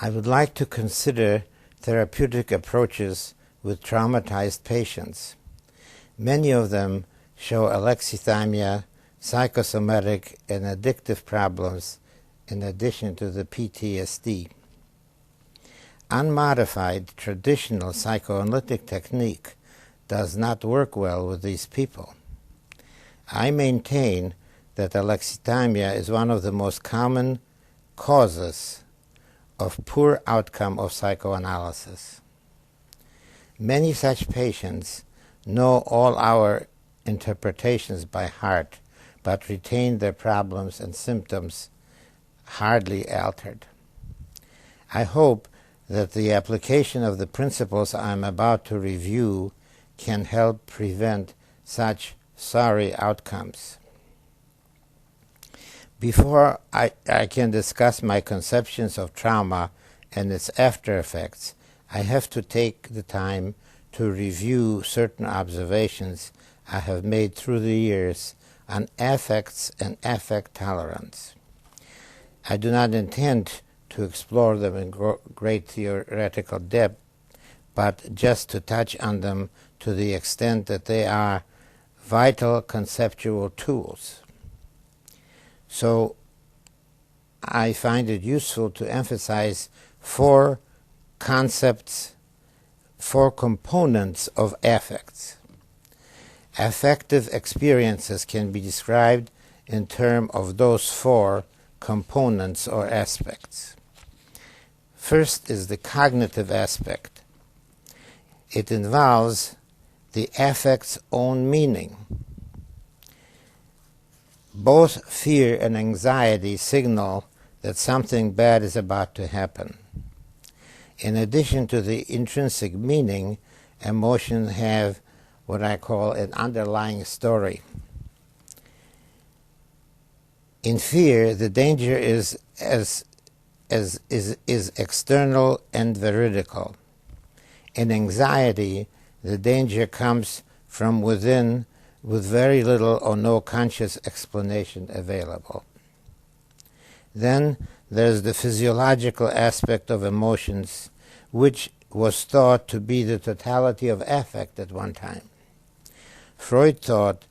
I would like to consider therapeutic approaches with traumatized patients. Many of them show alexithymia, psychosomatic, and addictive problems in addition to the PTSD. Unmodified traditional psychoanalytic technique does not work well with these people. I maintain that alexithymia is one of the most common causes of poor outcome of psychoanalysis. Many such patients know all our interpretations by heart, but retain their problems and symptoms hardly altered. I hope that the application of the principles I am about to review can help prevent such sorry outcomes. Before I can discuss my conceptions of trauma and its after effects, I have to take the time to review certain observations I have made through the years on affects and affect tolerance. I do not intend to explore them in great theoretical depth, but just to touch on them to the extent that they are vital conceptual tools. So I find it useful to emphasize four concepts, four components of affects. Affective experiences can be described in terms of those four components or aspects. First is the cognitive aspect. It involves the affect's own meaning. Both fear and anxiety signal that something bad is about to happen. In addition to the intrinsic meaning, emotions have what I call an underlying story. In fear, the danger is external and veridical. In anxiety, the danger comes from within with very little or no conscious explanation available. Then there's the physiological aspect of emotions, which was thought to be the totality of affect at one time. Freud thought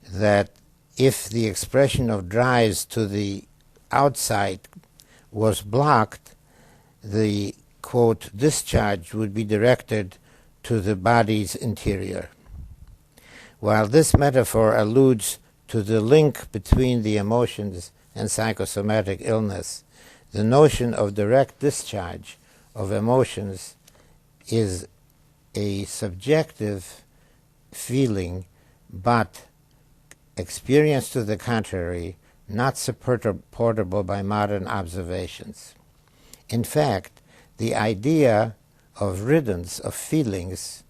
that if the expression of drives to the outside was blocked, the, quote, discharge would be directed to the body's interior. While this metaphor alludes to the link between the emotions and psychosomatic illness, the notion of direct discharge of emotions is a subjective feeling, but experience to the contrary, not supportable by modern observations. In fact, the idea of riddance of feelings,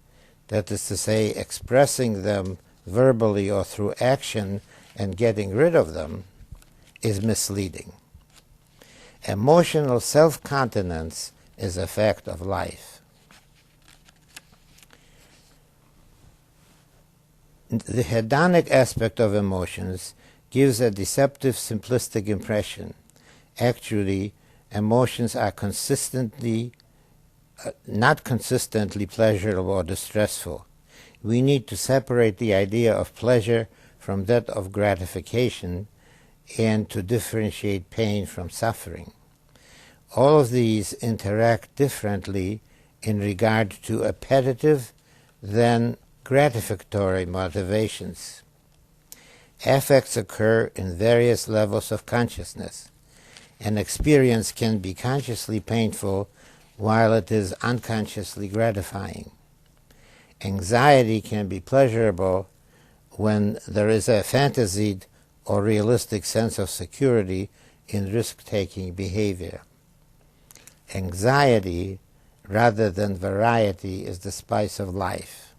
that is to say, expressing them verbally or through action and getting rid of them, is misleading. Emotional self-continence is a fact of life. The hedonic aspect of emotions gives a deceptive, simplistic impression. Actually, emotions are not consistently pleasurable or distressful. We need to separate the idea of pleasure from that of gratification and to differentiate pain from suffering. All of these interact differently in regard to appetitive than gratificatory motivations. Affects occur in various levels of consciousness. An experience can be consciously painful while it is unconsciously gratifying. Anxiety can be pleasurable when there is a fantasied or realistic sense of security in risk-taking behavior. Anxiety, rather than variety, is the spice of life.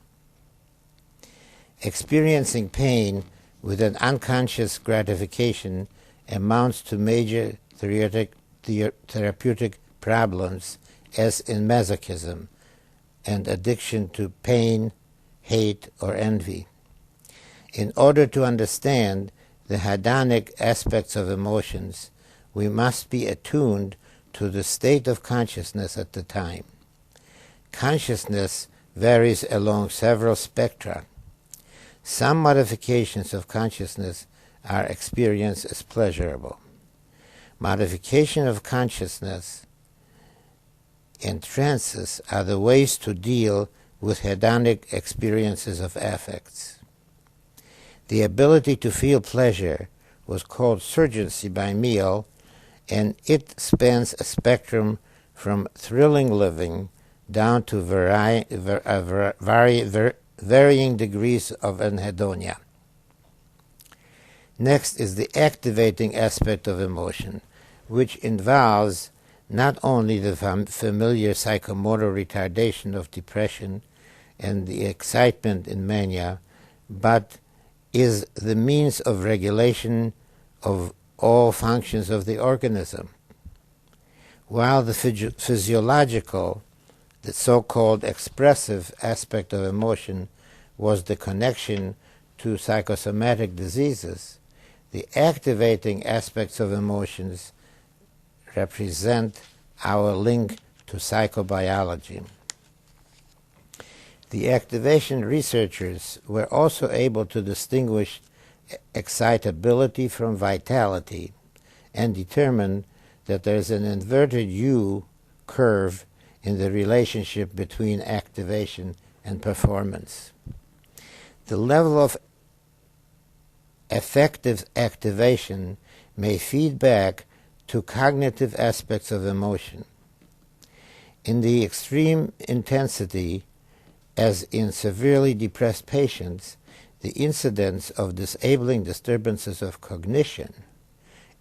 Experiencing pain with an unconscious gratification amounts to major therapeutic problems, as in masochism and addiction to pain, hate, or envy. In order to understand the hedonic aspects of emotions, we must be attuned to the state of consciousness at the time. Consciousness varies along several spectra. Some modifications of consciousness are experienced as pleasurable. Modification of consciousness and trances are the ways to deal with hedonic experiences of affects. The ability to feel pleasure was called surgency by Miel, and it spans a spectrum from thrilling living down to varying degrees of anhedonia. Next is the activating aspect of emotion, which involves not only the familiar psychomotor retardation of depression and the excitement in mania, but is the means of regulation of all functions of the organism. While the physiological, the so-called expressive aspect of emotion was the connection to psychosomatic diseases, the activating aspects of emotions represent our link to psychobiology. The activation researchers were also able to distinguish excitability from vitality and determined that there is an inverted U curve in the relationship between activation and performance. The level of affective activation may feed back to cognitive aspects of emotion. In the extreme intensity, as in severely depressed patients, the incidence of disabling disturbances of cognition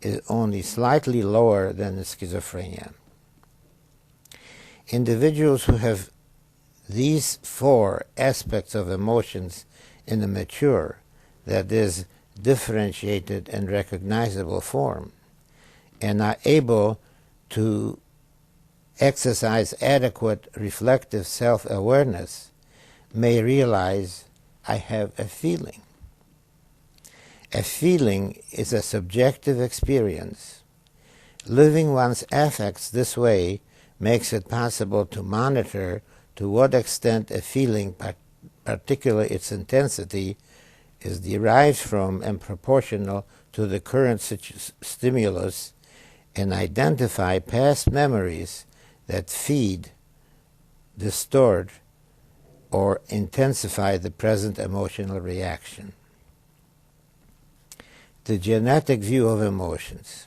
is only slightly lower than in schizophrenia. Individuals who have these four aspects of emotions in a mature, that is, differentiated and recognizable form, and are able to exercise adequate reflective self-awareness, may realize, I have a feeling. A feeling is a subjective experience. Living one's affects this way makes it possible to monitor to what extent a feeling, particularly its intensity, is derived from and proportional to the current stimulus, and identify past memories that feed, distort, or intensify the present emotional reaction. The genetic view of emotions.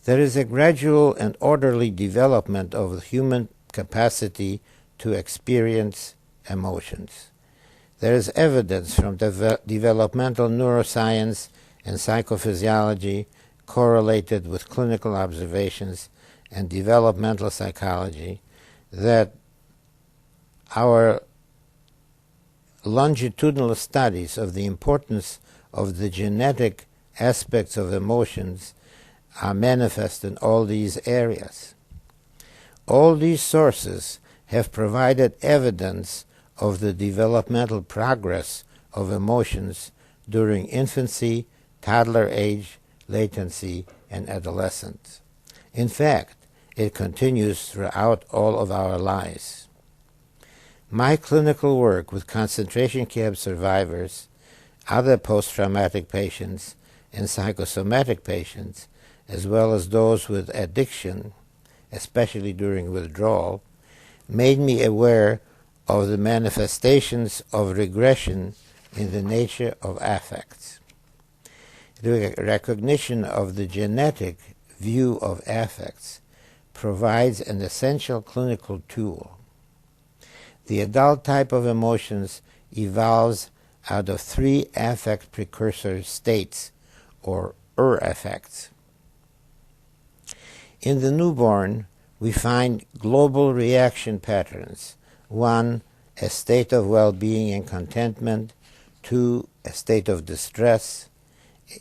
There is a gradual and orderly development of the human capacity to experience emotions. There is evidence from developmental neuroscience and psychophysiology correlated with clinical observations and developmental psychology that our longitudinal studies of the importance of the genetic aspects of emotions are manifest in all these areas. All these sources have provided evidence of the developmental progress of emotions during infancy, toddler age, latency, and adolescence. In fact, it continues throughout all of our lives. My clinical work with concentration camp survivors, other post-traumatic patients, and psychosomatic patients, as well as those with addiction, especially during withdrawal, made me aware of the manifestations of regression in the nature of affects. The recognition of the genetic view of affects provides an essential clinical tool. The adult type of emotions evolves out of three affect precursor states, or affects. In the newborn, we find global reaction patterns. 1, a state of well-being and contentment. 2, a state of distress.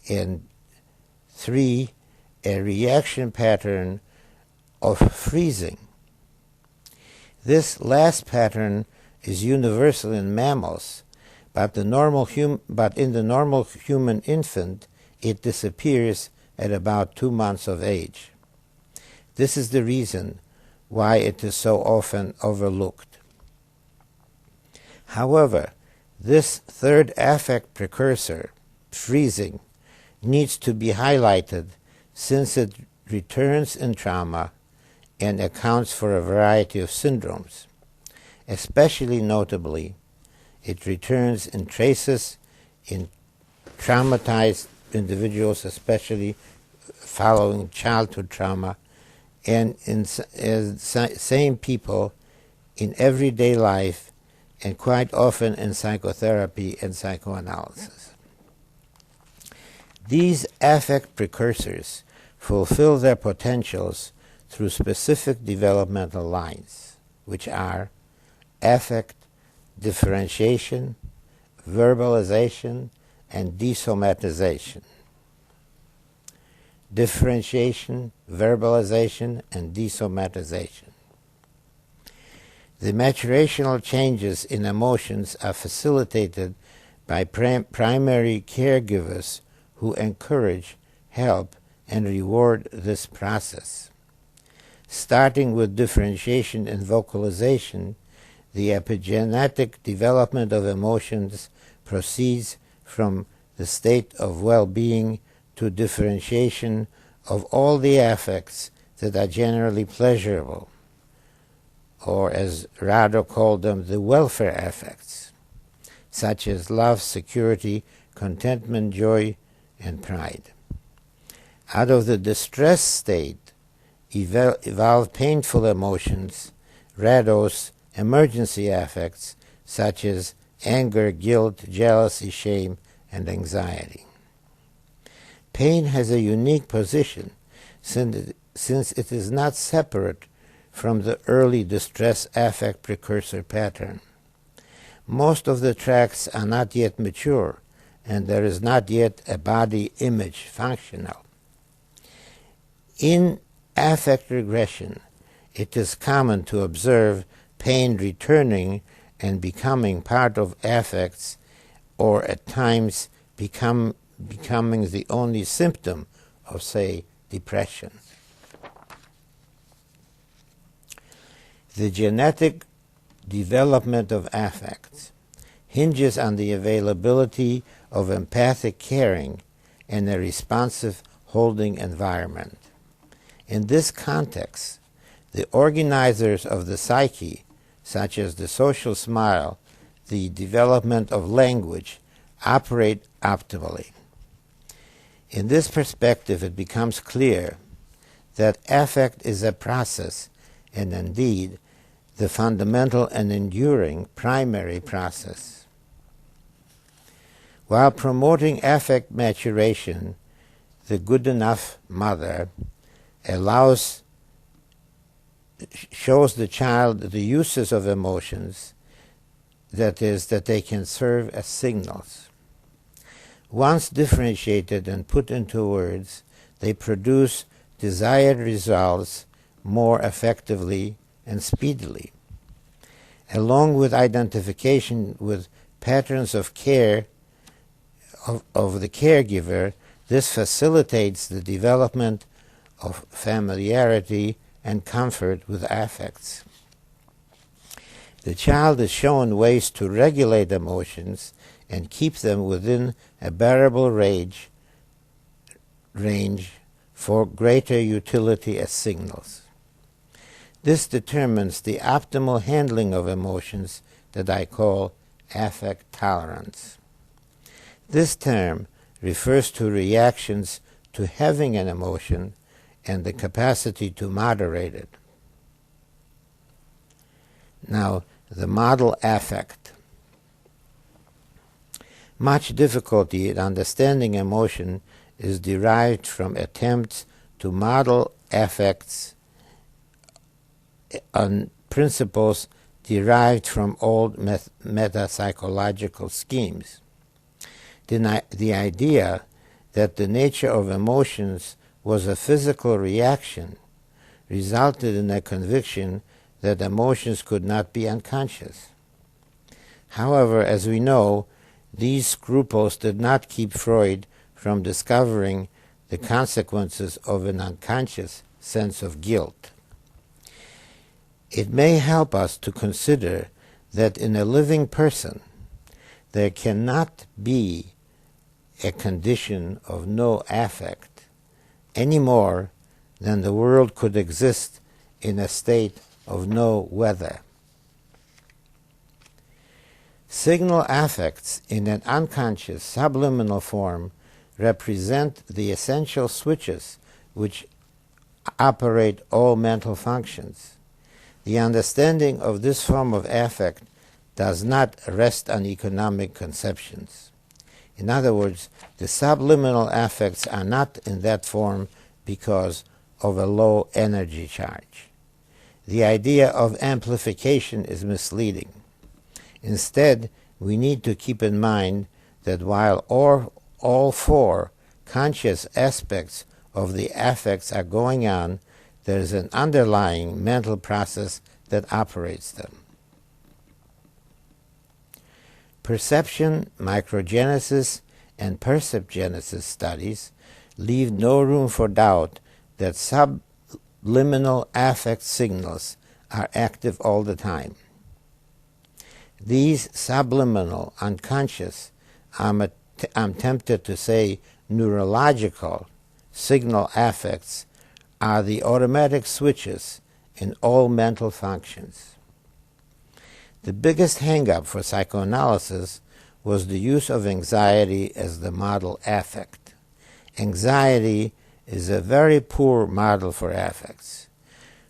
And 3, a reaction pattern of freezing. This last pattern is universal in mammals, but in the normal human infant, it disappears at about 2 months of age. This is the reason why it is so often overlooked. However, this third affect precursor, freezing, needs to be highlighted since it returns in trauma and accounts for a variety of syndromes. Especially notably, it returns in traces in traumatized individuals, especially following childhood trauma, and in same people in everyday life, and quite often in psychotherapy and psychoanalysis. These affect precursors fulfill their potentials through specific developmental lines, which are affect, differentiation, verbalization, and desomatization. Differentiation, verbalization, and desomatization. The maturational changes in emotions are facilitated by primary caregivers who encourage, help, and reward this process. Starting with differentiation and vocalization, the epigenetic development of emotions proceeds from the state of well-being to differentiation of all the affects that are generally pleasurable, or as Rado called them, the welfare affects, such as love, security, contentment, joy, and pride. Out of the distress state evolve painful emotions, Rado's emergency affects, such as anger, guilt, jealousy, shame, and anxiety. Pain has a unique position since it is not separate from the early distress affect precursor pattern. Most of the tracts are not yet mature, and there is not yet a body image functional. In affect regression, it is common to observe pain returning and becoming part of affects, or at times becoming the only symptom of, say, depression. The genetic development of affects hinges on the availability of empathic caring and a responsive holding environment. In this context, the organizers of the psyche, such as the social smile, the development of language, operate optimally. In this perspective, it becomes clear that affect is a process, and indeed the fundamental and enduring primary process. While promoting affect maturation, the good enough mother shows the child the uses of emotions, that is, that they can serve as signals. Once differentiated and put into words, they produce desired results more effectively and speedily. Along with identification with patterns of care of the caregiver, this facilitates the development of familiarity and comfort with affects. The child is shown ways to regulate emotions and keep them within a bearable range for greater utility as signals. This determines the optimal handling of emotions that I call affect tolerance. This term refers to reactions to having an emotion and the capacity to moderate it. Now, the model affect. Much difficulty in understanding emotion is derived from attempts to model affects on principles derived from old meta-psychological schemes. The idea that the nature of emotions was a physical reaction resulted in a conviction that emotions could not be unconscious. However, as we know, these scruples did not keep Freud from discovering the consequences of an unconscious sense of guilt. It may help us to consider that in a living person there cannot be a condition of no affect any more than the world could exist in a state of no weather. Signal affects in an unconscious subliminal form represent the essential switches which operate all mental functions. The understanding of this form of affect does not rest on economic conceptions. In other words, the subliminal affects are not in that form because of a low energy charge. The idea of amplification is misleading. Instead, we need to keep in mind that while all four conscious aspects of the affects are going on, there is an underlying mental process that operates them. Perception, microgenesis, and percepgenesis studies leave no room for doubt that subliminal affect signals are active all the time. These subliminal, unconscious, I'm tempted to say neurological, signal affects are the automatic switches in all mental functions. The biggest hang-up for psychoanalysis was the use of anxiety as the model affect. Anxiety is a very poor model for affects.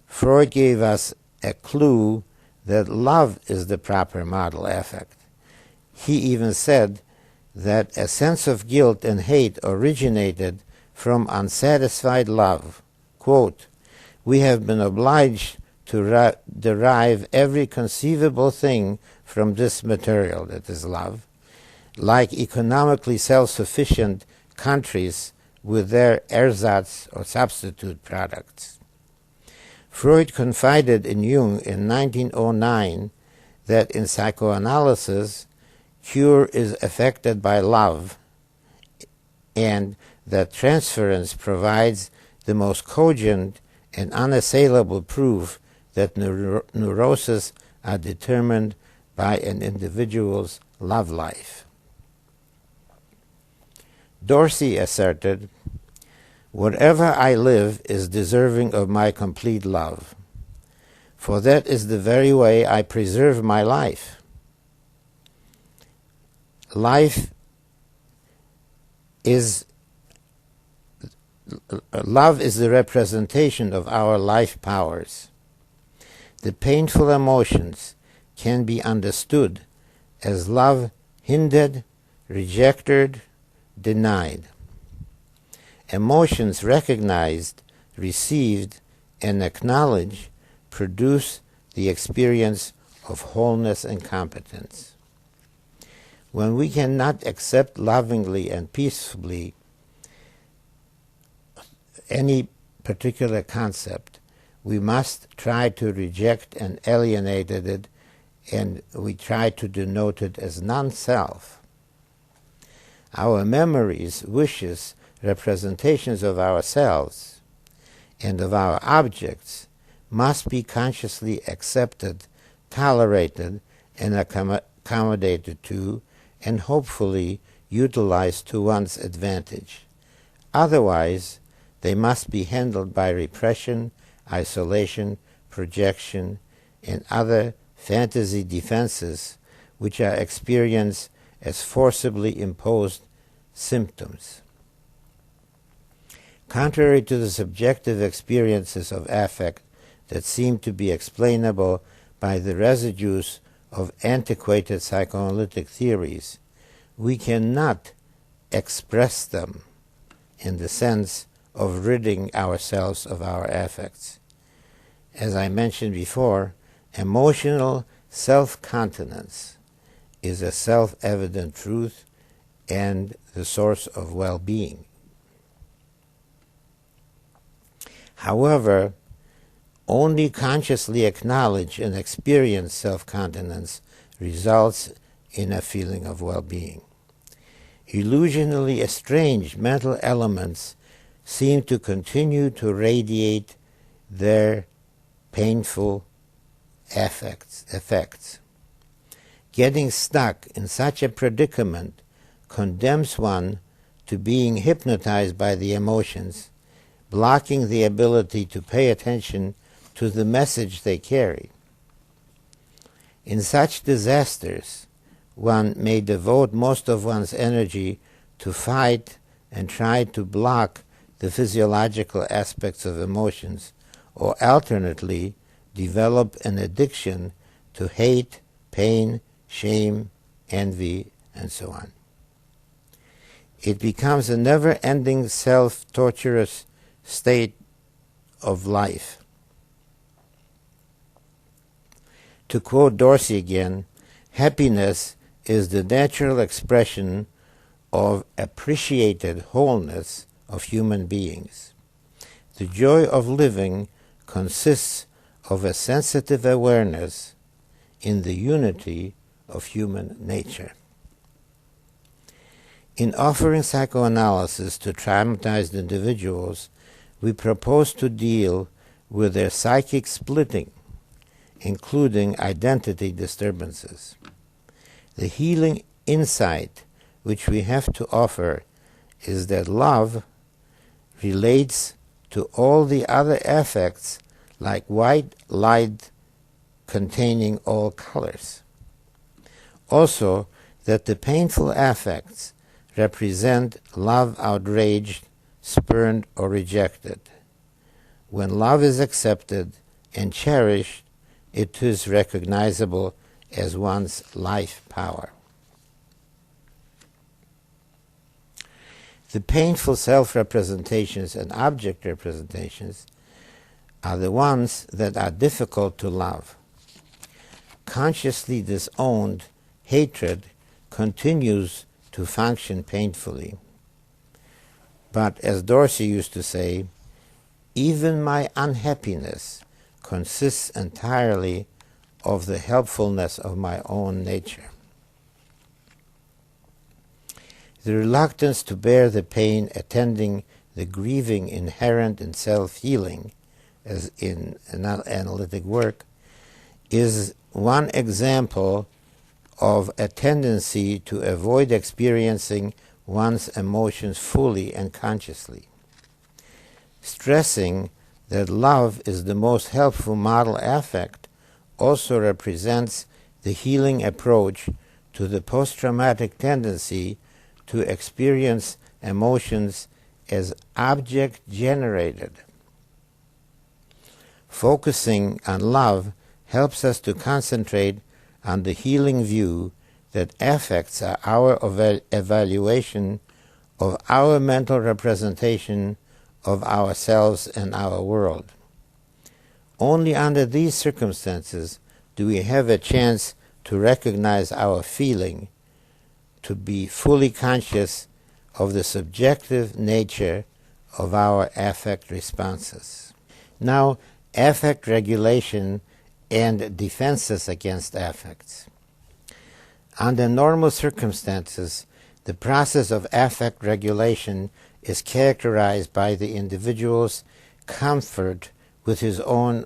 Freud gave us a clue that love is the proper model affect. He even said that a sense of guilt and hate originated from unsatisfied love. Quote, "We have been obliged to derive every conceivable thing from this material," that is love, like economically self-sufficient countries with their ersatz or substitute products. Freud confided in Jung in 1909 that in psychoanalysis, cure is affected by love, and that transference provides the most cogent and unassailable proof that neuroses are determined by an individual's love life. Dorsey asserted, "Whatever I live is deserving of my complete love, for that is the very way I preserve my life. Love is the representation of our life powers. The painful emotions can be understood as love hindered, rejected, denied. Emotions recognized, received, and acknowledged produce the experience of wholeness and competence. When we cannot accept lovingly and peacefully any particular concept, we must try to reject and alienate it, and we try to denote it as non-self. Our memories, wishes, representations of ourselves and of our objects must be consciously accepted, tolerated, and accommodated to, and hopefully utilized to one's advantage. Otherwise, they must be handled by repression, isolation, projection, and other fantasy defenses which are experienced as forcibly imposed symptoms. Contrary to the subjective experiences of affect that seem to be explainable by the residues of antiquated psychoanalytic theories, we cannot express them in the sense of ridding ourselves of our affects. As I mentioned before, emotional self-continence is a self-evident truth and the source of well-being. However, only consciously acknowledge and experience self-continence results in a feeling of well-being. Illusionally estranged mental elements seem to continue to radiate their painful effects. Getting stuck in such a predicament condemns one to being hypnotized by the emotions, blocking the ability to pay attention to the message they carry. In such disasters, one may devote most of one's energy to fight and try to block the physiological aspects of emotions, or alternately develop an addiction to hate, pain, shame, envy, and so on. It becomes a never-ending self-torturous state of life. To quote Dorsey again, happiness is the natural expression of appreciated wholeness of human beings. The joy of living consists of a sensitive awareness in the unity of human nature. In offering psychoanalysis to traumatized individuals, we propose to deal with their psychic splitting, including identity disturbances. The healing insight which we have to offer is that love relates to all the other affects like white light containing all colors. Also, that the painful affects represent love outraged, spurned, or rejected. When love is accepted and cherished, it is recognizable as one's life power. The painful self-representations and object representations are the ones that are difficult to love. Consciously disowned hatred continues to function painfully. But as Dorsey used to say, even my unhappiness consists entirely of the helpfulness of my own nature. The reluctance to bear the pain attending the grieving inherent in self-healing, as in analytic work, is one example of a tendency to avoid experiencing one's emotions fully and consciously. Stressing that love is the most helpful model affect also represents the healing approach to the post-traumatic tendency to experience emotions as object-generated. Focusing on love helps us to concentrate on the healing view that affects are our evaluation of our mental representation of ourselves and our world. Only under these circumstances do we have a chance to recognize our feeling, to be fully conscious of the subjective nature of our affect responses. Now, affect regulation and defenses against affects. Under normal circumstances, the process of affect regulation is characterized by the individual's comfort with his own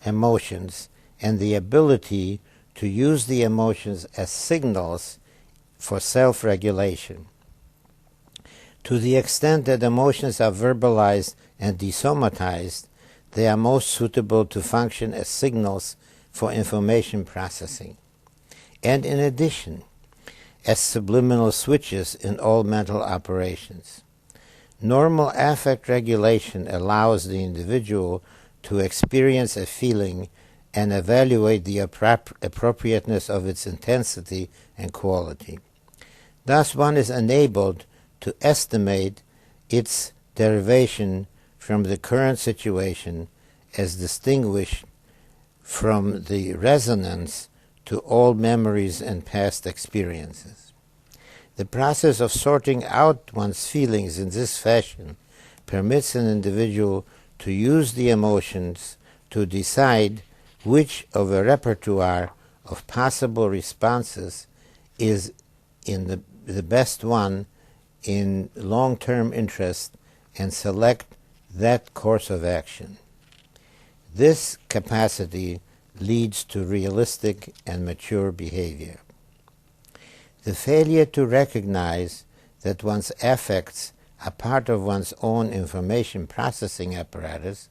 emotions and the ability to use the emotions as signals for self-regulation. To the extent that emotions are verbalized and desomatized, they are most suitable to function as signals for information processing, and in addition, as subliminal switches in all mental operations. Normal affect regulation allows the individual to experience a feeling and evaluate the appropriateness of its intensity and quality. Thus, one is enabled to estimate its derivation from the current situation as distinguished from the resonance to all memories and past experiences. The process of sorting out one's feelings in this fashion permits an individual to use the emotions to decide which of a repertoire of possible responses is in the best one in long-term interest and select that course of action. This capacity leads to realistic and mature behavior. The failure to recognize that one's affects are part of one's own information processing apparatus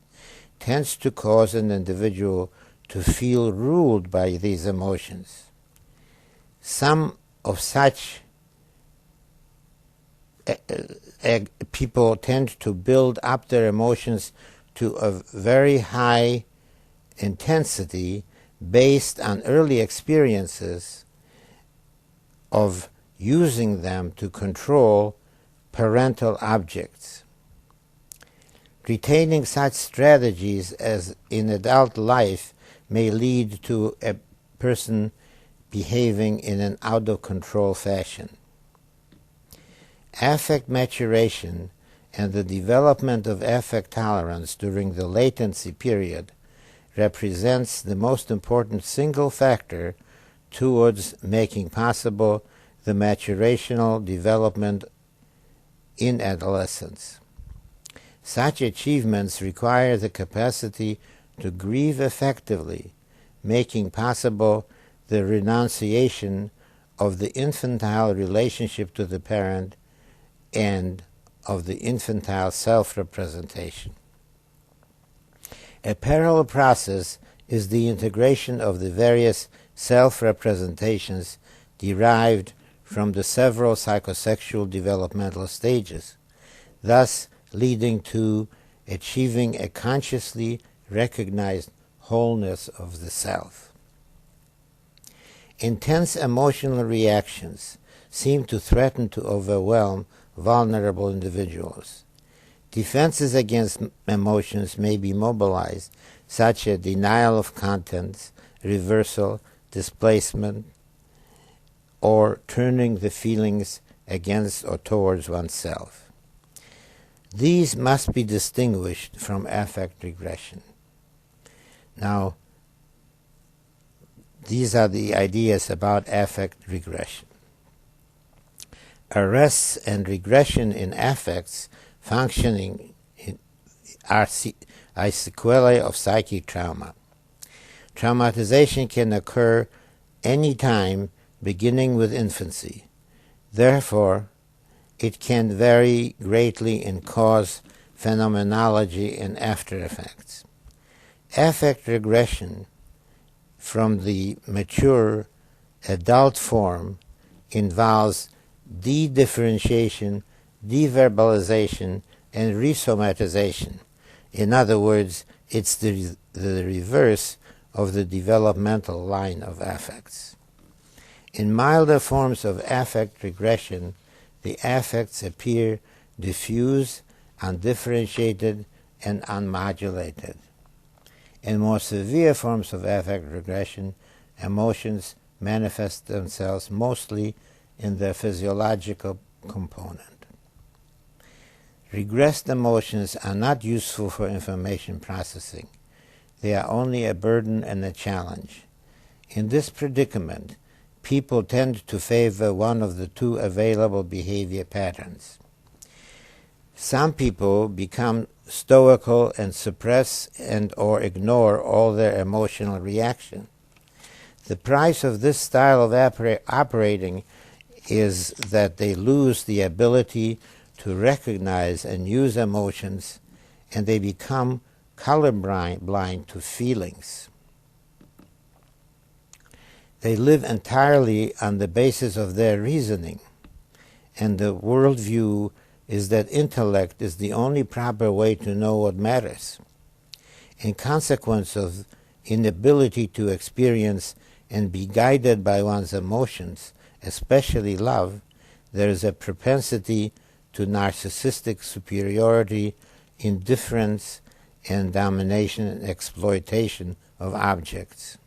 tends to cause an individual to feel ruled by these emotions. Some of such people tend to build up their emotions to a very high intensity based on early experiences of using them to control parental objects. Retaining such strategies as in adult life may lead to a person behaving in an out-of-control fashion. Affect maturation and the development of affect tolerance during the latency period represents the most important single factor towards making possible the maturational development in adolescence. Such achievements require the capacity to grieve effectively, making possible the renunciation of the infantile relationship to the parent and of the infantile self-representation. A parallel process is the integration of the various self-representations derived from the several psychosexual developmental stages, thus leading to achieving a consciously recognized wholeness of the self. Intense emotional reactions seem to threaten to overwhelm vulnerable individuals. Defenses against emotions may be mobilized, such as denial of contents, reversal, displacement, or turning the feelings against or towards oneself. These must be distinguished from affect regression. Now, these are the ideas about affect regression. Arrests and regression in affects functioning are sequelae of psychic trauma. Traumatization can occur any time beginning with infancy. Therefore, it can vary greatly in cause, phenomenology, and after effects. Affect regression from the mature adult form involves de-differentiation, deverbalization, and resomatization. In other words, it's the reverse of the developmental line of affects. In milder forms of affect regression, the affects appear diffuse, undifferentiated, and unmodulated. In more severe forms of affect regression, emotions manifest themselves mostly in their physiological component. Regressed emotions are not useful for information processing. They are only a burden and a challenge. In this predicament, people tend to favor one of the two available behavior patterns. Some people become stoical and suppress and or ignore all their emotional reaction. The price of this style of operating is that they lose the ability to recognize and use emotions, and they become colorblind to feelings. They live entirely on the basis of their reasoning, and the worldview is that intellect is the only proper way to know what matters. In consequence of inability to experience and be guided by one's emotions, especially love, there is a propensity to narcissistic superiority, indifference, and domination and exploitation of objects.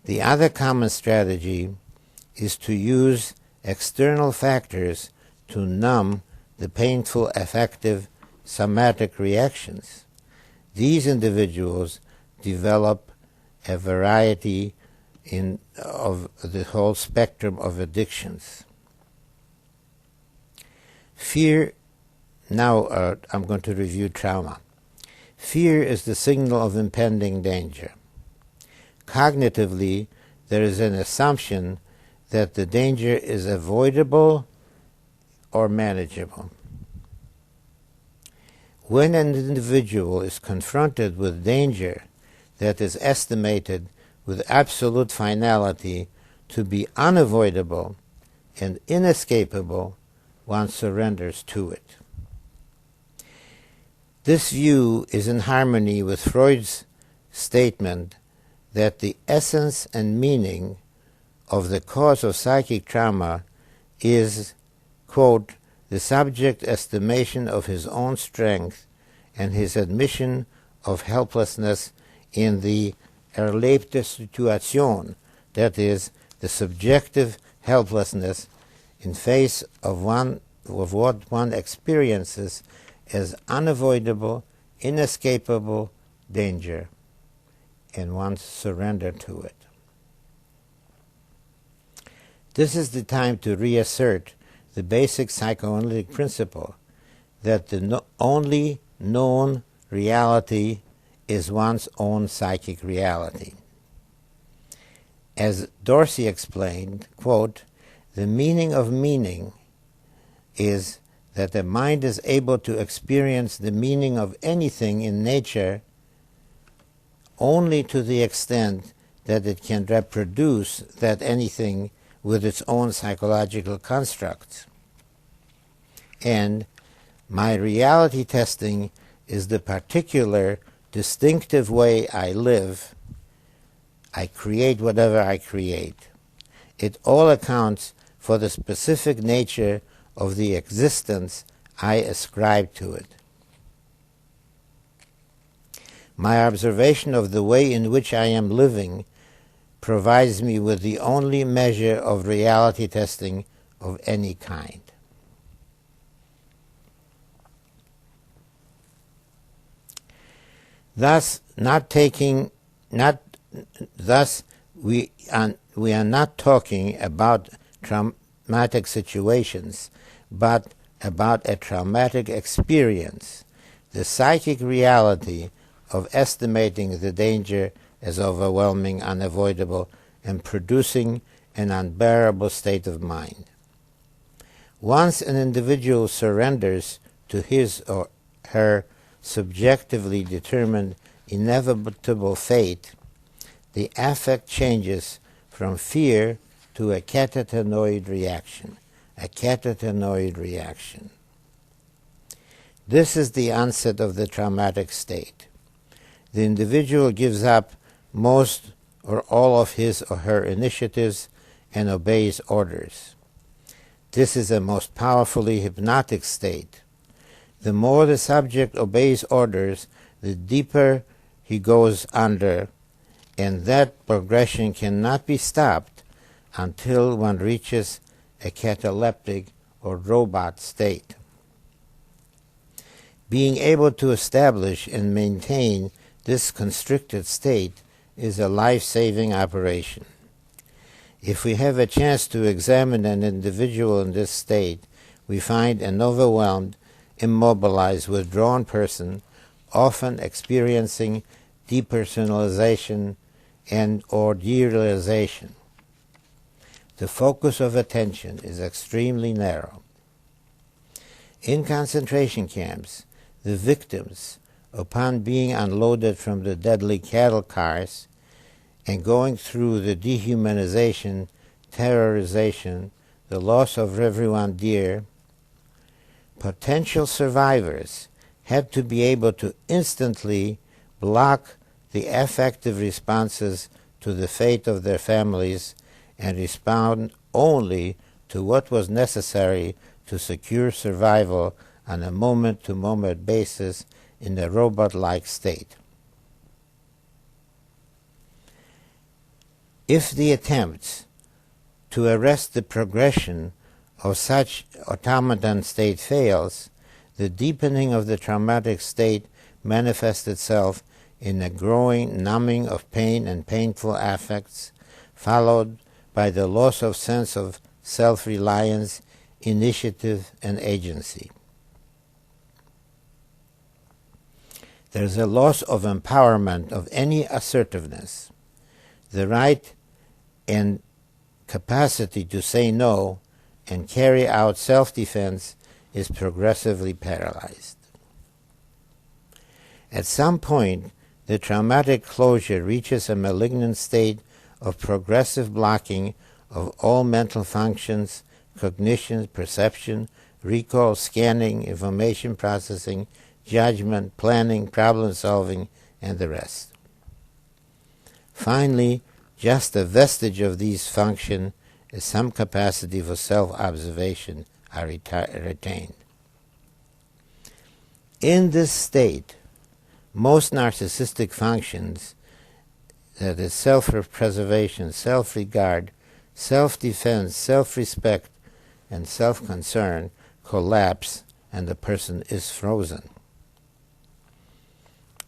The other common strategy is to use external factors to numb the painful affective somatic reactions. These individuals develop a variety of the whole spectrum of addictions. Fear, now I'm going to review trauma. Fear is the signal of impending danger. Cognitively, there is an assumption that the danger is avoidable or manageable. When an individual is confronted with danger that is estimated with absolute finality to be unavoidable and inescapable, one surrenders to it. This view is in harmony with Freud's statement that the essence and meaning of the cause of psychic trauma is, quote, the subject's estimation of his own strength and his admission of helplessness in the erlebte Situation, that is, the subjective helplessness in face of what one experiences as unavoidable, inescapable danger, and one's surrender to it. This is the time to reassert the basic psychoanalytic principle that the only known reality is one's own psychic reality. As Dorsey explained, quote, the meaning of meaning is that the mind is able to experience the meaning of anything in nature only to the extent that it can reproduce that anything with its own psychological constructs. And my reality testing is the particular distinctive way I live. I create whatever I create. It all accounts for the specific nature of the existence I ascribe to it. My observation of the way in which I am living provides me with the only measure of reality testing of any kind. Thus, we are not talking about traumatic situations, but about a traumatic experience, the psychic reality of estimating the danger as overwhelming, unavoidable, and producing an unbearable state of mind. Once an individual surrenders to his or her subjectively determined inevitable fate, the affect changes from fear to a catatonic reaction. This is the onset of the traumatic state. The individual gives up most or all of his or her initiatives and obeys orders. This is a most powerfully hypnotic state. The more the subject obeys orders, the deeper he goes under, and that progression cannot be stopped until one reaches a cataleptic or robot state. Being able to establish and maintain this constricted state is a life-saving operation. If we have a chance to examine an individual in this state, we find an overwhelmed, immobilized, withdrawn person, often experiencing depersonalization and or derealization. The focus of attention is extremely narrow. In concentration camps, the victims, upon being unloaded from the deadly cattle cars and going through the dehumanization, terrorization, the loss of everyone dear, potential survivors had to be able to instantly block the affective responses to the fate of their families and respond only to what was necessary to secure survival on a moment-to-moment basis in a robot-like state. If the attempts to arrest the progression of such automaton state fails, the deepening of the traumatic state manifests itself in a growing numbing of pain and painful affects, followed by the loss of sense of self-reliance, initiative, and agency. There's a loss of empowerment of any assertiveness. The right and capacity to say no and carry out self-defense is progressively paralyzed. At some point, the traumatic closure reaches a malignant state of progressive blocking of all mental functions, cognition, perception, recall, scanning, information processing, judgment, planning, problem solving, and the rest. Finally, just a vestige of these functions and some capacity for self-observation are retained. In this state, most narcissistic functions, that is self-preservation, self-regard, self-defense, self-respect, and self-concern, collapse and the person is frozen.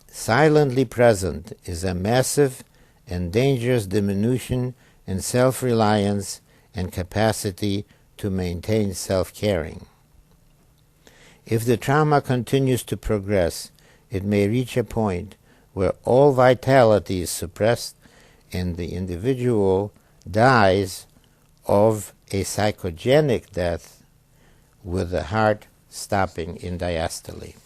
Silently present is a massive and dangerous diminution in self-reliance and capacity to maintain self-caring. If the trauma continues to progress, it may reach a point where all vitality is suppressed and the individual dies of a psychogenic death with the heart stopping in diastole.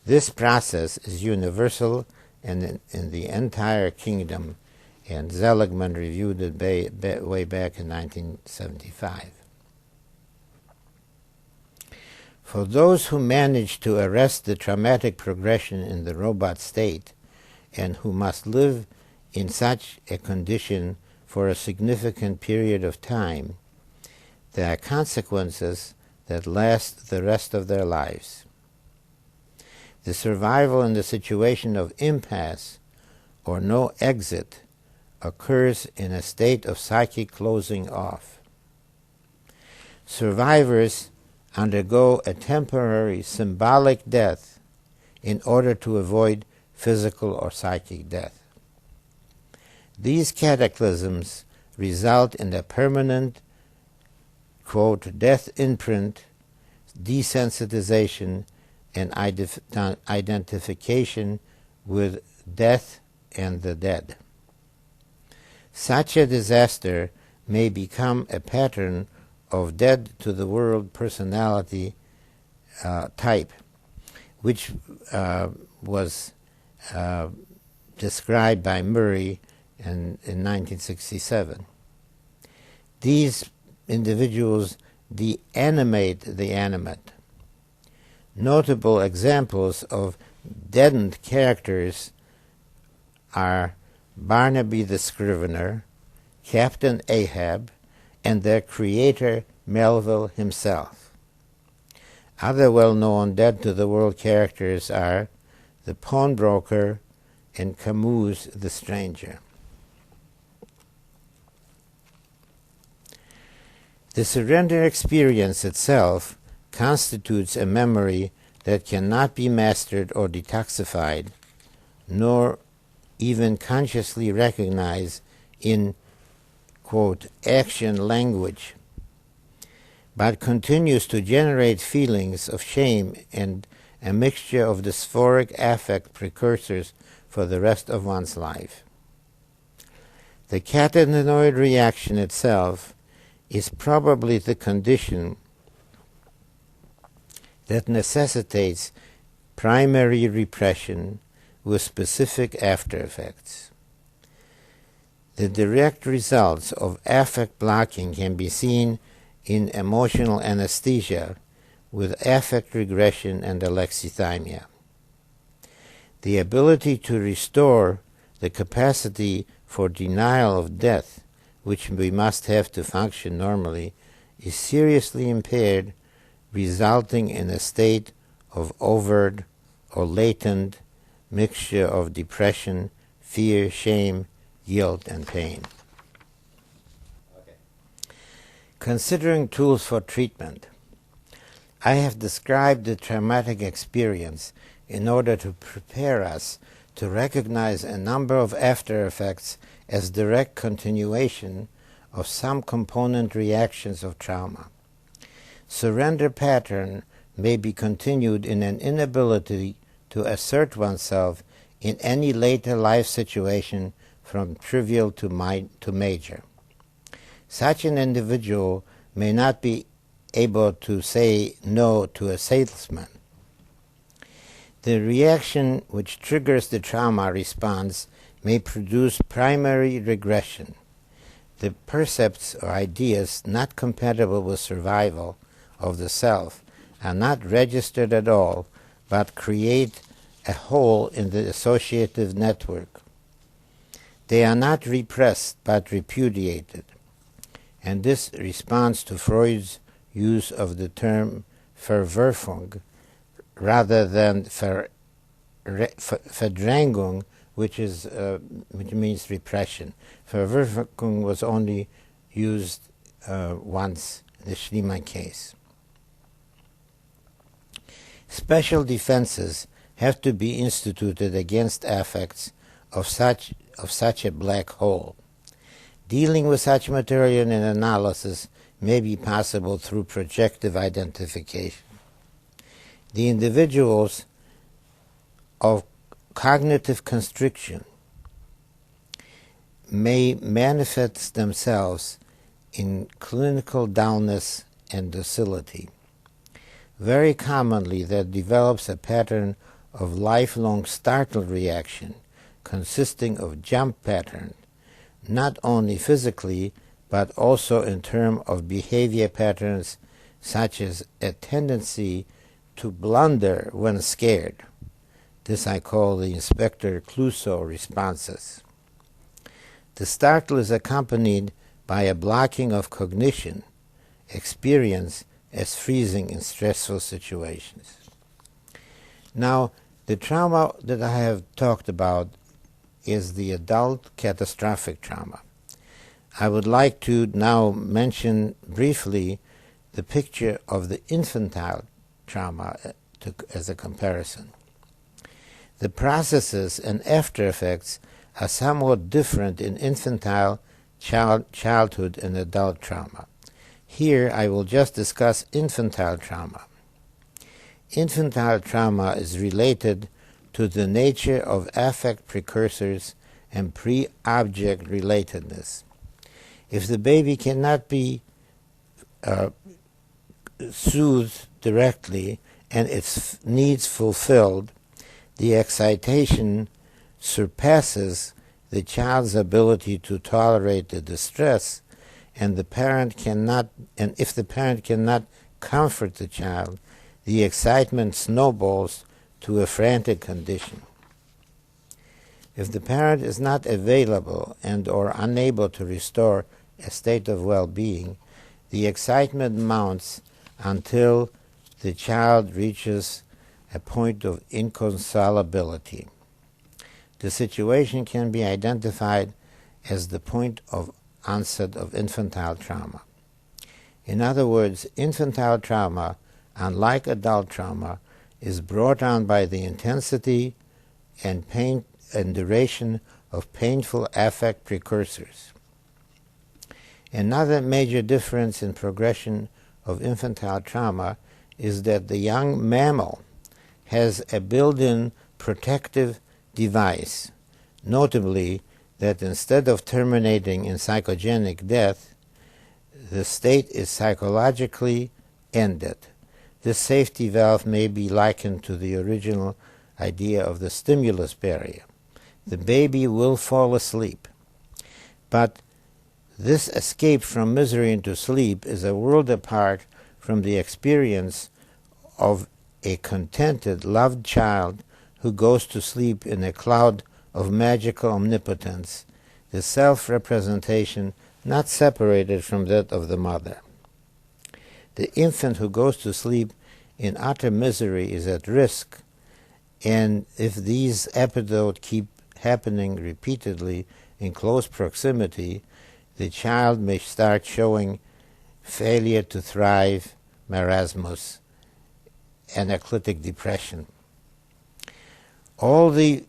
This process is universal and in the entire kingdom, and Seligman reviewed it way back in 1975. For those who manage to arrest the traumatic progression in the robot state and who must live in such a condition for a significant period of time, there are consequences that last the rest of their lives. The survival in the situation of impasse or no exit occurs in a state of psychic closing off. Survivors undergo a temporary symbolic death in order to avoid physical or psychic death. These cataclysms result in a permanent, quote, death imprint, desensitization, and identification with death and the dead. Such a disaster may become a pattern of dead-to-the-world personality type, which was described by Murray in 1967. These individuals deanimate the animate. Notable examples of deadened characters are Barnaby the Scrivener, Captain Ahab, and their creator Melville himself. Other well-known dead-to-the-world characters are the pawnbroker and Camus the stranger. The surrender experience itself constitutes a memory that cannot be mastered or detoxified, nor even consciously recognized in, quote, action language, but continues to generate feelings of shame and a mixture of dysphoric affect precursors for the rest of one's life. The catenoid reaction itself is probably the condition that necessitates primary repression with specific after effects. The direct results of affect blocking can be seen in emotional anesthesia with affect regression and alexithymia. The ability to restore the capacity for denial of death, which we must have to function normally, is seriously impaired, resulting in a state of overt or latent mixture of depression, fear, shame, guilt, and pain. Okay. Considering tools for treatment, I have described the traumatic experience in order to prepare us to recognize a number of after effects as direct continuation of some component reactions of trauma. Surrender pattern may be continued in an inability to assert oneself in any later life situation from trivial to major. Such an individual may not be able to say no to a salesman. The reaction which triggers the trauma response may produce primary regression. The percepts or ideas not compatible with survival of the self are not registered at all, but create a hole in the associative network. They are not repressed, but repudiated. And this responds to Freud's use of the term Verwerfung rather than Verdrängung, which means repression. Verwerfung was only used once in the Schliemann case. Special defenses have to be instituted against affects of such a black hole. Dealing with such material in analysis may be possible through projective identification. The individuals of cognitive constriction may manifest themselves in clinical dullness and docility. Very commonly, there develops a pattern of lifelong startle reaction consisting of jump pattern, not only physically, but also in terms of behavior patterns such as a tendency to blunder when scared. This I call the Inspector Clouseau responses. The startle is accompanied by a blocking of cognition, experience as freezing in stressful situations. Now, the trauma that I have talked about is the adult catastrophic trauma. I would like to now mention briefly the picture of the infantile trauma as a comparison. The processes and after effects are somewhat different in infantile, childhood, and adult trauma. Here I will just discuss infantile trauma. Infantile trauma is related to the nature of affect precursors and pre-object relatedness. If the baby cannot be soothed directly and its needs fulfilled, the excitation surpasses the child's ability to tolerate the distress, and if the parent cannot comfort the child, the excitement snowballs to a frantic condition. If the parent is not available and or unable to restore a state of well-being, the excitement mounts until the child reaches a point of inconsolability. The situation can be identified as the point of onset of infantile trauma. In other words, infantile trauma, unlike adult trauma, is brought on by the intensity and pain and duration of painful affect precursors. Another major difference in progression of infantile trauma is that the young mammal has a built-in protective device, notably that instead of terminating in psychogenic death, the state is psychologically ended. This safety valve may be likened to the original idea of the stimulus barrier. The baby will fall asleep. But this escape from misery into sleep is a world apart from the experience of a contented, loved child who goes to sleep in a cloud of magical omnipotence, the self-representation not separated from that of the mother. The infant who goes to sleep in utter misery is at risk, and if these episodes keep happening repeatedly in close proximity, the child may start showing failure to thrive, marasmus, analytic depression. All the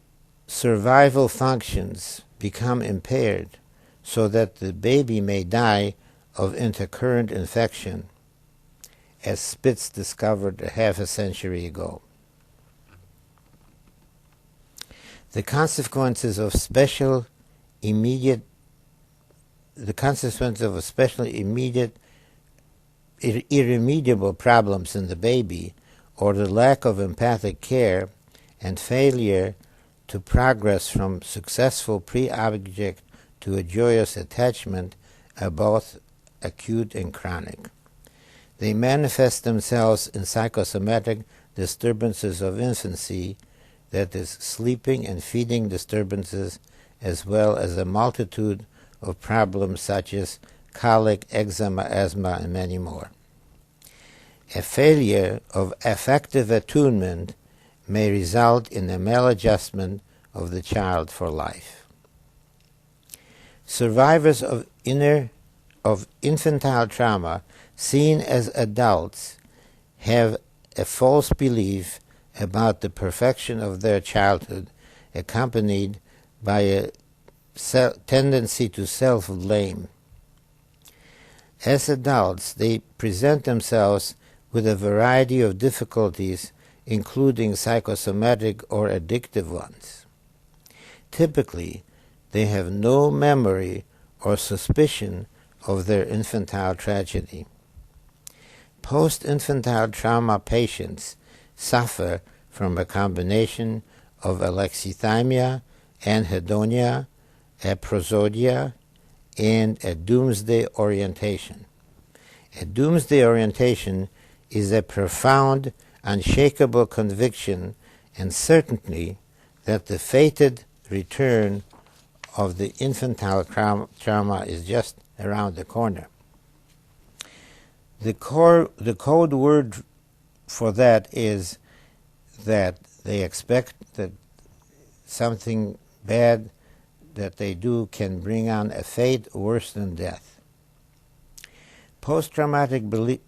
survival functions become impaired so that the baby may die of intercurrent infection, as Spitz discovered a half a century ago. The consequences of especially immediate irremediable problems in the baby, or the lack of empathic care and failure to progress from successful pre-object to a joyous attachment, are both acute and chronic. They manifest themselves in psychosomatic disturbances of infancy, that is, sleeping and feeding disturbances, as well as a multitude of problems such as colic, eczema, asthma, and many more. A failure of affective attunement may result in a maladjustment of the child for life. Survivors of infantile trauma, seen as adults, have a false belief about the perfection of their childhood, accompanied by a tendency to self-blame. As adults, they present themselves with a variety of difficulties, including psychosomatic or addictive ones. Typically, they have no memory or suspicion of their infantile tragedy. Post-infantile trauma patients suffer from a combination of alexithymia, anhedonia, a prosodia, and a doomsday orientation. A doomsday orientation is a profound, unshakable conviction and certainty that the fated return of the infantile trauma is just around the corner. The code word for that is that they expect that something bad that they do can bring on a fate worse than death. Post-traumatic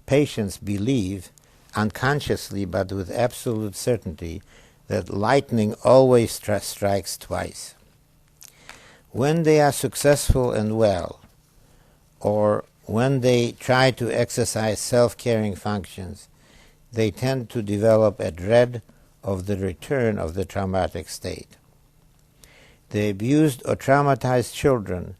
patients believe, unconsciously but with absolute certainty, that lightning always strikes twice. When they are successful and well, or when they try to exercise self-caring functions, they tend to develop a dread of the return of the traumatic state. The abused or traumatized children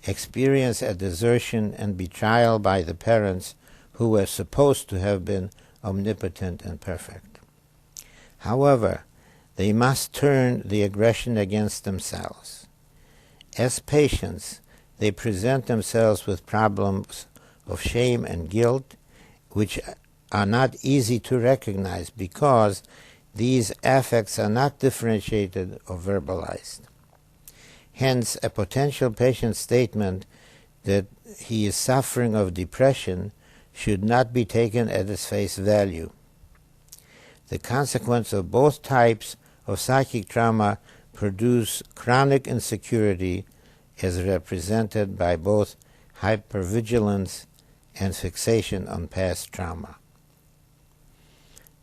experience a desertion and betrayal by the parents who were supposed to have been omnipotent and perfect. However, they must turn the aggression against themselves. As patients, they present themselves with problems of shame and guilt, which are not easy to recognize because these affects are not differentiated or verbalized. Hence, a potential patient's statement that he is suffering of depression should not be taken at its face value. The consequence of both types of psychic trauma produce chronic insecurity as represented by both hypervigilance and fixation on past trauma.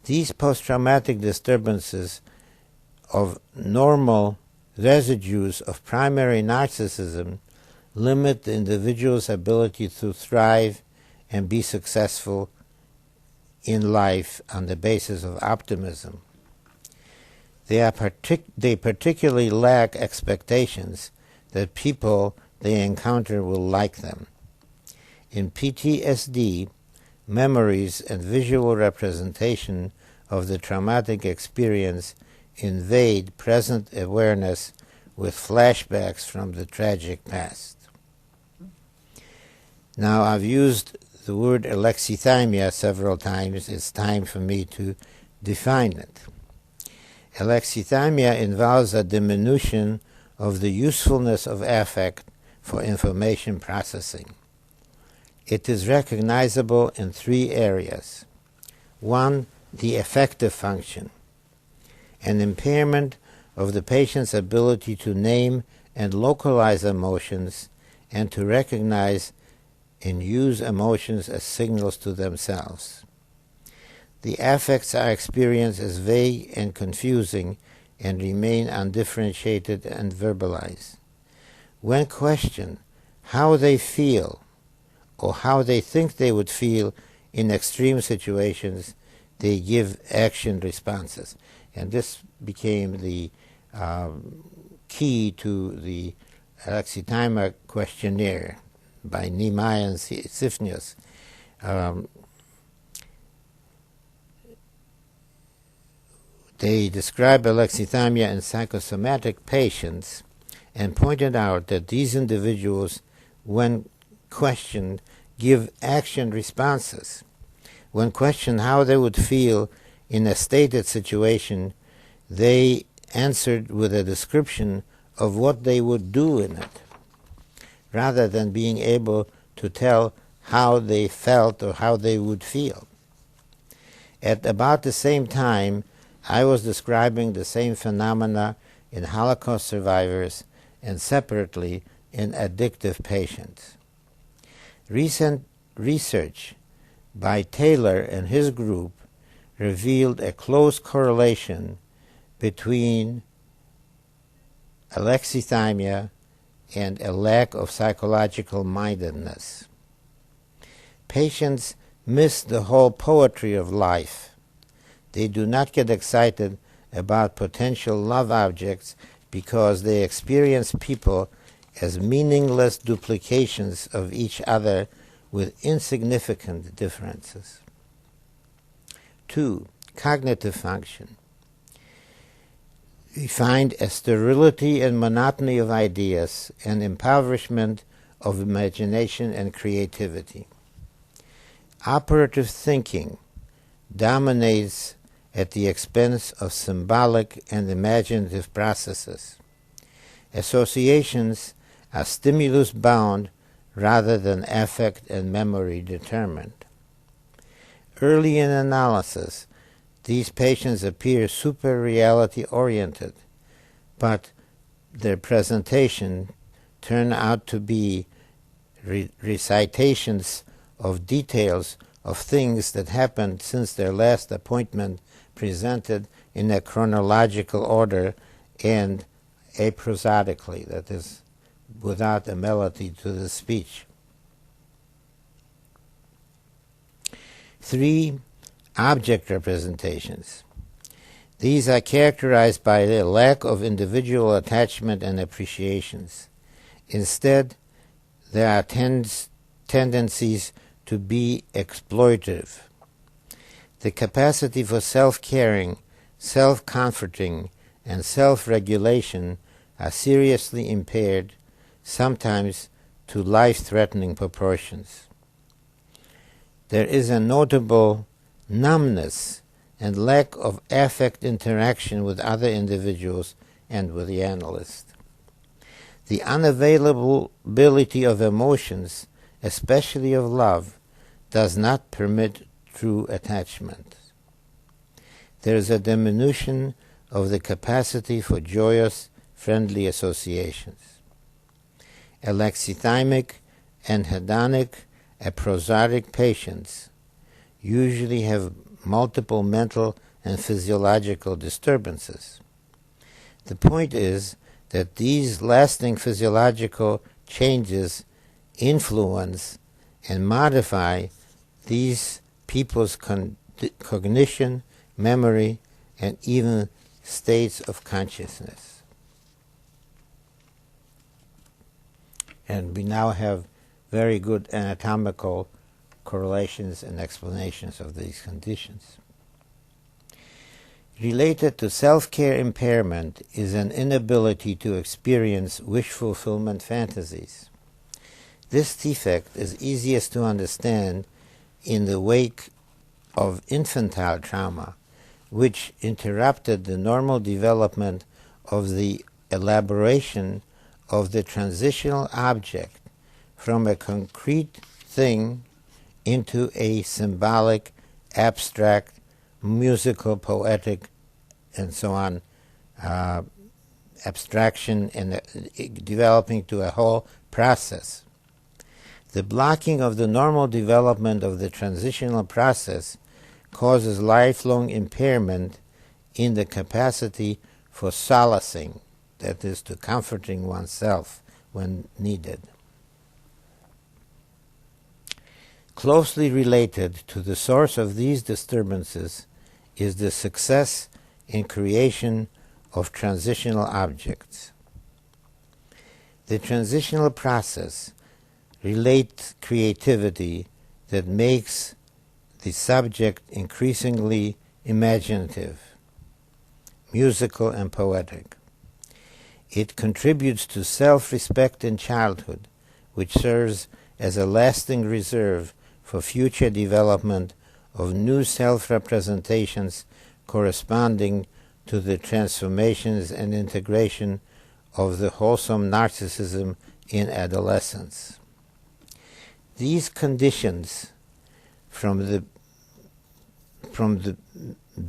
These post-traumatic disturbances of normal residues of primary narcissism limit the individual's ability to thrive and be successful in life on the basis of optimism. They particularly lack expectations that people they encounter will like them. In PTSD, memories and visual representation of the traumatic experience invade present awareness with flashbacks from the tragic past. Now, I've used the word alexithymia several times. It's time for me to define it. Alexithymia involves a diminution of the usefulness of affect for information processing. It is recognizable in three areas. One, the affective function, an impairment of the patient's ability to name and localize emotions and to recognize and use emotions as signals to themselves. The affects are experienced as vague and confusing and remain undifferentiated and verbalized. When questioned how they feel or how they think they would feel in extreme situations, they give action responses. And this became the key to the Alexithymia questionnaire by Niemeyer and Sifnius. They describe alexithymia in psychosomatic patients and pointed out that these individuals, when questioned, give action responses. When questioned how they would feel in a stated situation, they answered with a description of what they would do in it, rather than being able to tell how they felt or how they would feel. At about the same time, I was describing the same phenomena in Holocaust survivors and separately in addictive patients. Recent research by Taylor and his group revealed a close correlation between alexithymia and a lack of psychological mindedness. Patients miss the whole poetry of life. They do not get excited about potential love objects because they experience people as meaningless duplications of each other with insignificant differences. 2. Cognitive function. We find a sterility and monotony of ideas and impoverishment of imagination and creativity. Operative thinking dominates at the expense of symbolic and imaginative processes. Associations are stimulus-bound rather than affect and memory determined. Early in analysis, these patients appear super-reality-oriented, but their presentation turn out to be recitations of details of things that happened since their last appointment, presented in a chronological order and aprosodically, that is, without a melody to the speech. 3. Object representations. These are characterized by a lack of individual attachment and appreciations. Instead, there are tendencies to be exploitative. The capacity for self-caring, self-comforting, and self-regulation are seriously impaired, sometimes to life-threatening proportions. There is a notable numbness and lack of affect interaction with other individuals and with the analyst. The unavailability of emotions, especially of love, does not permit true attachment. There is a diminution of the capacity for joyous, friendly associations. Alexithymic and hedonic episodic patients usually have multiple mental and physiological disturbances. The point is that these lasting physiological changes influence and modify these people's cognition, memory, and even states of consciousness. And we now have very good anatomical correlations and explanations of these conditions. Related to self-care impairment is an inability to experience wish fulfillment fantasies. This defect is easiest to understand in the wake of infantile trauma, which interrupted the normal development of the elaboration of the transitional object from a concrete thing into a symbolic, abstract, musical, poetic, and so on, abstraction and developing to a whole process. The blocking of the normal development of the transitional process causes lifelong impairment in the capacity for solacing, that is, to comforting oneself when needed. Closely related to the source of these disturbances is the success in creation of transitional objects. The transitional process relates creativity that makes the subject increasingly imaginative, musical, and poetic. It contributes to self-respect in childhood, which serves as a lasting reserve for future development of new self-representations corresponding to the transformations and integration of the wholesome narcissism in adolescence. These conditions from the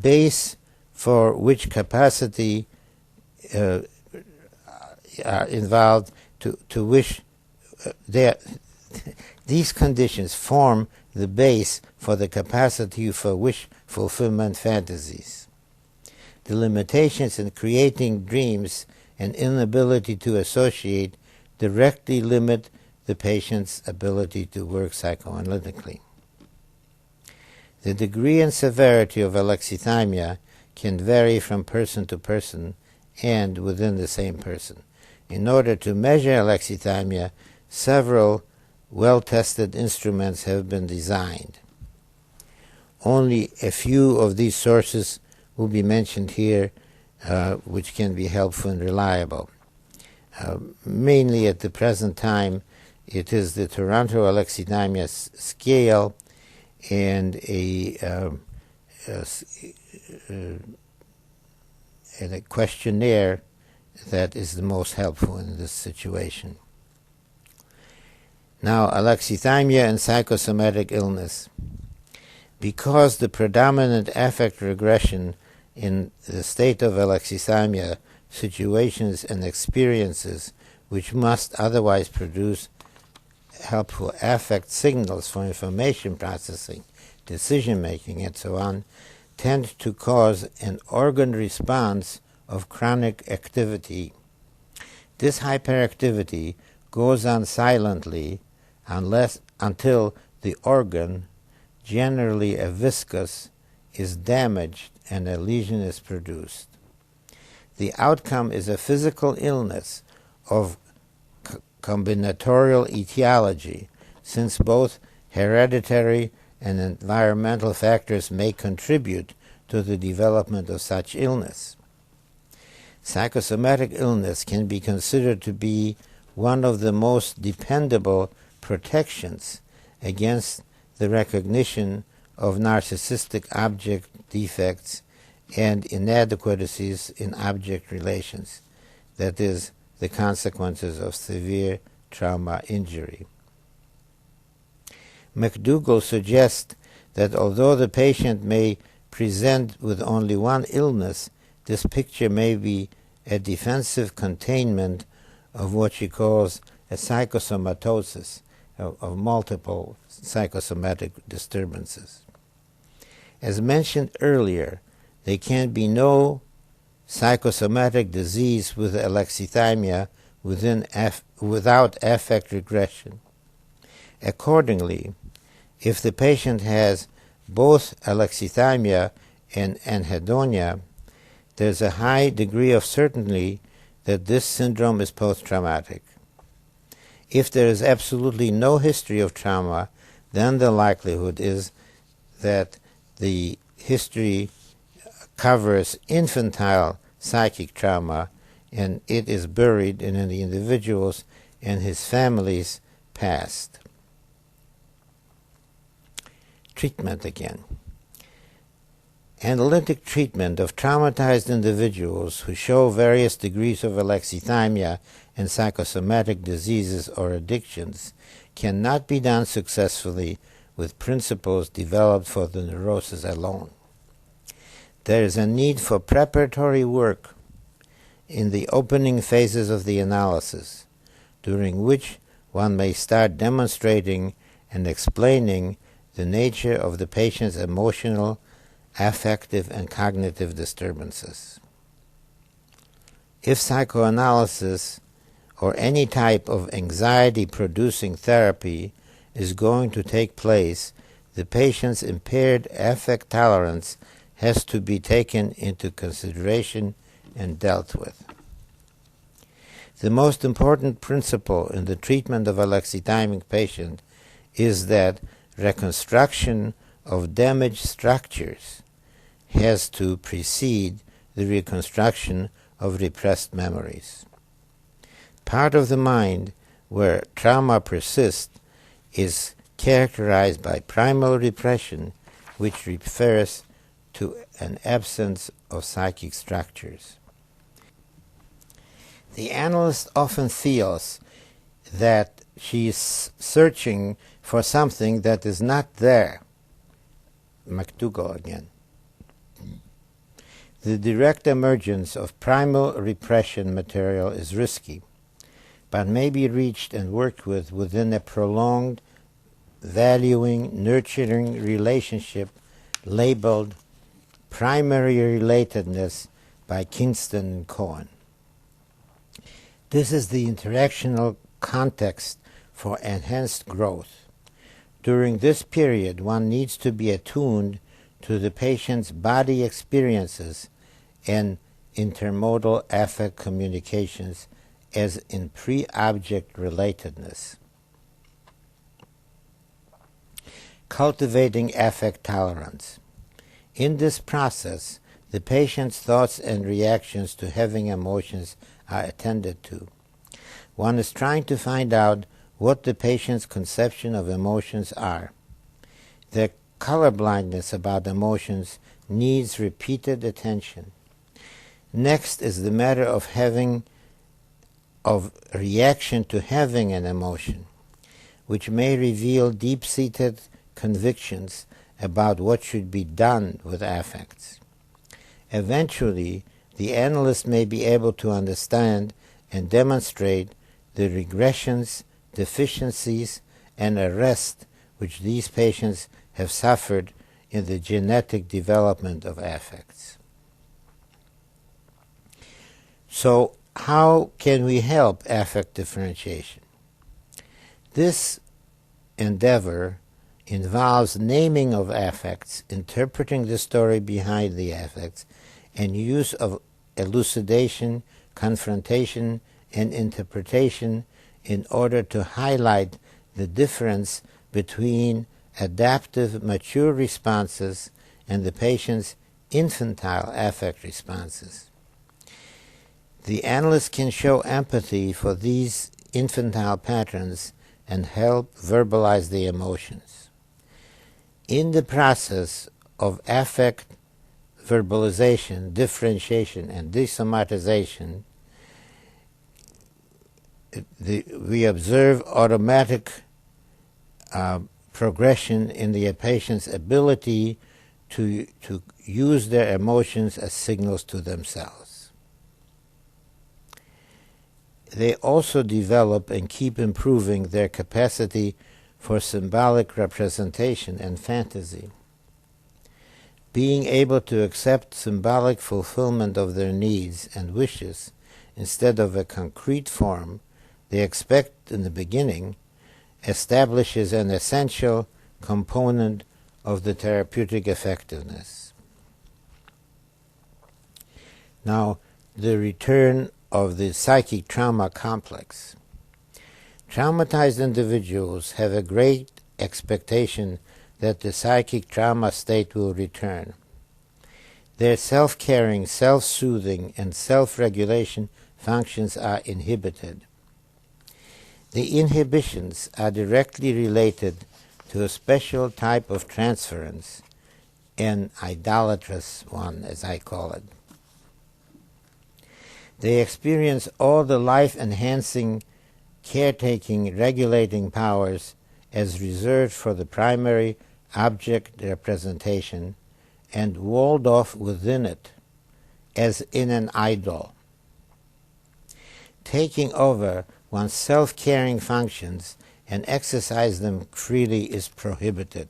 base for which capacity are involved to wish these conditions form the base for the capacity for wish fulfillment fantasies. The limitations in creating dreams and inability to associate directly limit the patient's ability to work psychoanalytically. The degree and severity of alexithymia can vary from person to person and within the same person. In order to measure alexithymia, several well-tested instruments have been designed. Only a few of these sources will be mentioned here, which can be helpful and reliable. Mainly at the present time, it is the Toronto Alexithymia Scale and a questionnaire that is the most helpful in this situation. Now, alexithymia and psychosomatic illness. Because the predominant affect regression in the state of alexithymia, situations and experiences which must otherwise produce helpful affect signals for information processing, decision-making, and so on, tend to cause an organ response of chronic activity. This hyperactivity goes on silently until the organ, generally a viscous, is damaged and a lesion is produced. The outcome is a physical illness of combinatorial etiology, since both hereditary and environmental factors may contribute to the development of such illness. Psychosomatic illness can be considered to be one of the most dependable protections against the recognition of narcissistic object defects and inadequacies in object relations, that is, the consequences of severe trauma injury. McDougall suggests that although the patient may present with only one illness, this picture may be a defensive containment of what she calls a psychosomatosis, of multiple psychosomatic disturbances. As mentioned earlier, there can be no psychosomatic disease with alexithymia without affect regression. Accordingly, if the patient has both alexithymia and anhedonia, there's a high degree of certainty that this syndrome is post-traumatic. If there is absolutely no history of trauma, then the likelihood is that the history covers infantile psychic trauma, and it is buried in the individual's and his family's past. Treatment again. Analytic treatment of traumatized individuals who show various degrees of alexithymia and psychosomatic diseases or addictions cannot be done successfully with principles developed for the neurosis alone. There is a need for preparatory work in the opening phases of the analysis, during which one may start demonstrating and explaining the nature of the patient's emotional, affective, and cognitive disturbances. If psychoanalysis or any type of anxiety-producing therapy is going to take place, the patient's impaired affect tolerance has to be taken into consideration and dealt with. The most important principle in the treatment of alexithymic patient is that reconstruction of damaged structures has to precede the reconstruction of repressed memories. Part of the mind where trauma persists is characterized by primal repression, which refers to an absence of psychic structures. The analyst often feels that she is searching for something that is not there. McDougall again. The direct emergence of primal repression material is risky, but may be reached and worked with within a prolonged, valuing, nurturing relationship labeled primary relatedness by Kingston and Cohen. This is the interactional context for enhanced growth. During this period, one needs to be attuned to the patient's body experiences and intermodal affect communications as in pre-object relatedness. Cultivating affect tolerance. In this process, the patient's thoughts and reactions to having emotions are attended to. One is trying to find out what the patient's conception of emotions are. Their colorblindness about emotions needs repeated attention. Next is the matter of reaction to having an emotion, which may reveal deep-seated convictions about what should be done with affects. Eventually, the analyst may be able to understand and demonstrate the regressions, deficiencies, and arrest which these patients have suffered in the genetic development of affects. So, how can we help affect differentiation? This endeavor involves naming of affects, interpreting the story behind the affects, and use of elucidation, confrontation, and interpretation in order to highlight the difference between adaptive, mature responses and the patient's infantile affect responses. The analyst can show empathy for these infantile patterns and help verbalize the emotions. In the process of affect verbalization, differentiation, and desomatization, we observe automatic progression in the patient's ability to use their emotions as signals to themselves. They also develop and keep improving their capacity for symbolic representation and fantasy. Being able to accept symbolic fulfillment of their needs and wishes instead of a concrete form they expect in the beginning establishes an essential component of the therapeutic effectiveness. Now, the return of the psychic trauma complex. Traumatized individuals have a great expectation that the psychic trauma state will return. Their self-caring, self-soothing, and self-regulation functions are inhibited. The inhibitions are directly related to a special type of transference, an idolatrous one, as I call it. They experience all the life-enhancing, caretaking, regulating powers as reserved for the primary object representation and walled off within it, as in an idol. Taking over one's self-caring functions and exercise them freely is prohibited.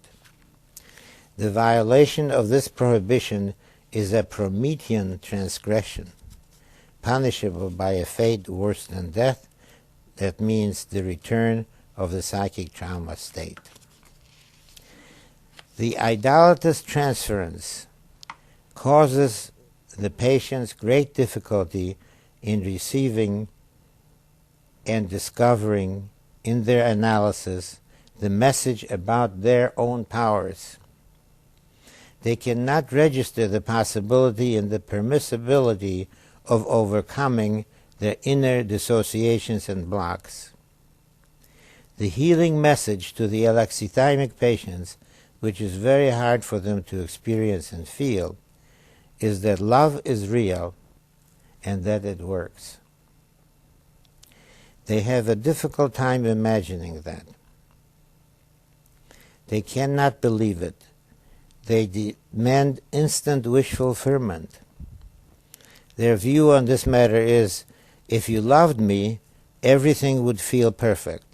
The violation of this prohibition is a Promethean transgression, punishable by a fate worse than death. That means the return of the psychic trauma state. The idolatrous transference causes the patient's great difficulty in receiving and discovering in their analysis the message about their own powers. They cannot register the possibility and the permissibility of overcoming their inner dissociations and blocks. The healing message to the alexithymic patients, which is very hard for them to experience and feel, is that love is real and that it works. They have a difficult time imagining that. They cannot believe it. They demand instant wish fulfillment. Their view on this matter is, if you loved me, everything would feel perfect.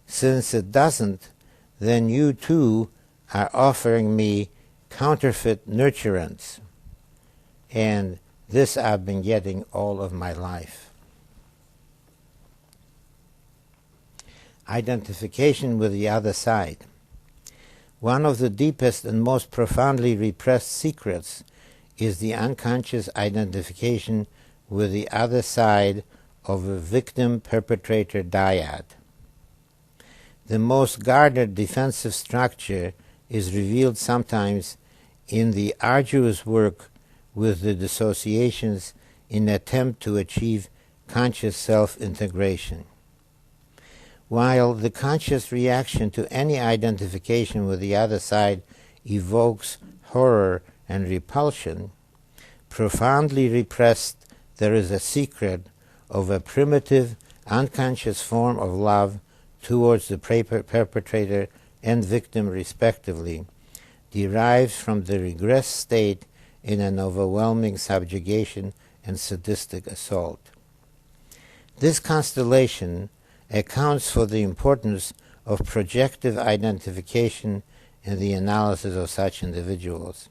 Since it doesn't, then you too are offering me counterfeit nurturance. And this I've been getting all of my life. Identification with the other side. One of the deepest and most profoundly repressed secrets is the unconscious identification with the other side of a victim-perpetrator dyad. The most guarded defensive structure is revealed sometimes in the arduous work with the dissociations in an attempt to achieve conscious self-integration. While the conscious reaction to any identification with the other side evokes horror and repulsion, profoundly repressed there is a secret of a primitive, unconscious form of love towards the perpetrator and victim respectively, derived from the regressed state in an overwhelming subjugation and sadistic assault. This constellation accounts for the importance of projective identification in the analysis of such individuals.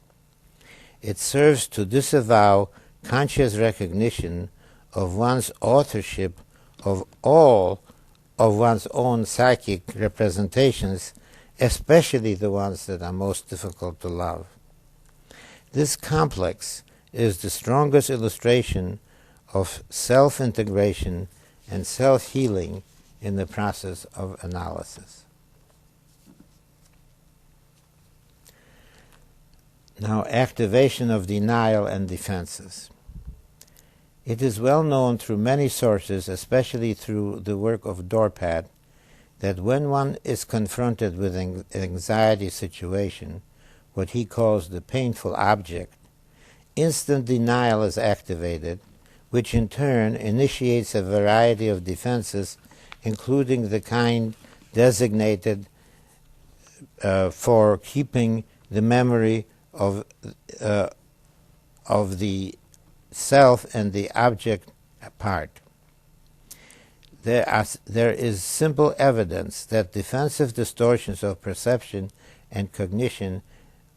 It serves to disavow conscious recognition of one's authorship of all of one's own psychic representations, especially the ones that are most difficult to love. This complex is the strongest illustration of self-integration and self-healing in the process of analysis. Now, activation of denial and defenses. It is well known through many sources, especially through the work of Dorpat, that when one is confronted with an anxiety situation, what he calls the painful object, instant denial is activated, which in turn initiates a variety of defenses, including the kind designated for keeping the memory of the self and the object apart. There is simple evidence that defensive distortions of perception and cognition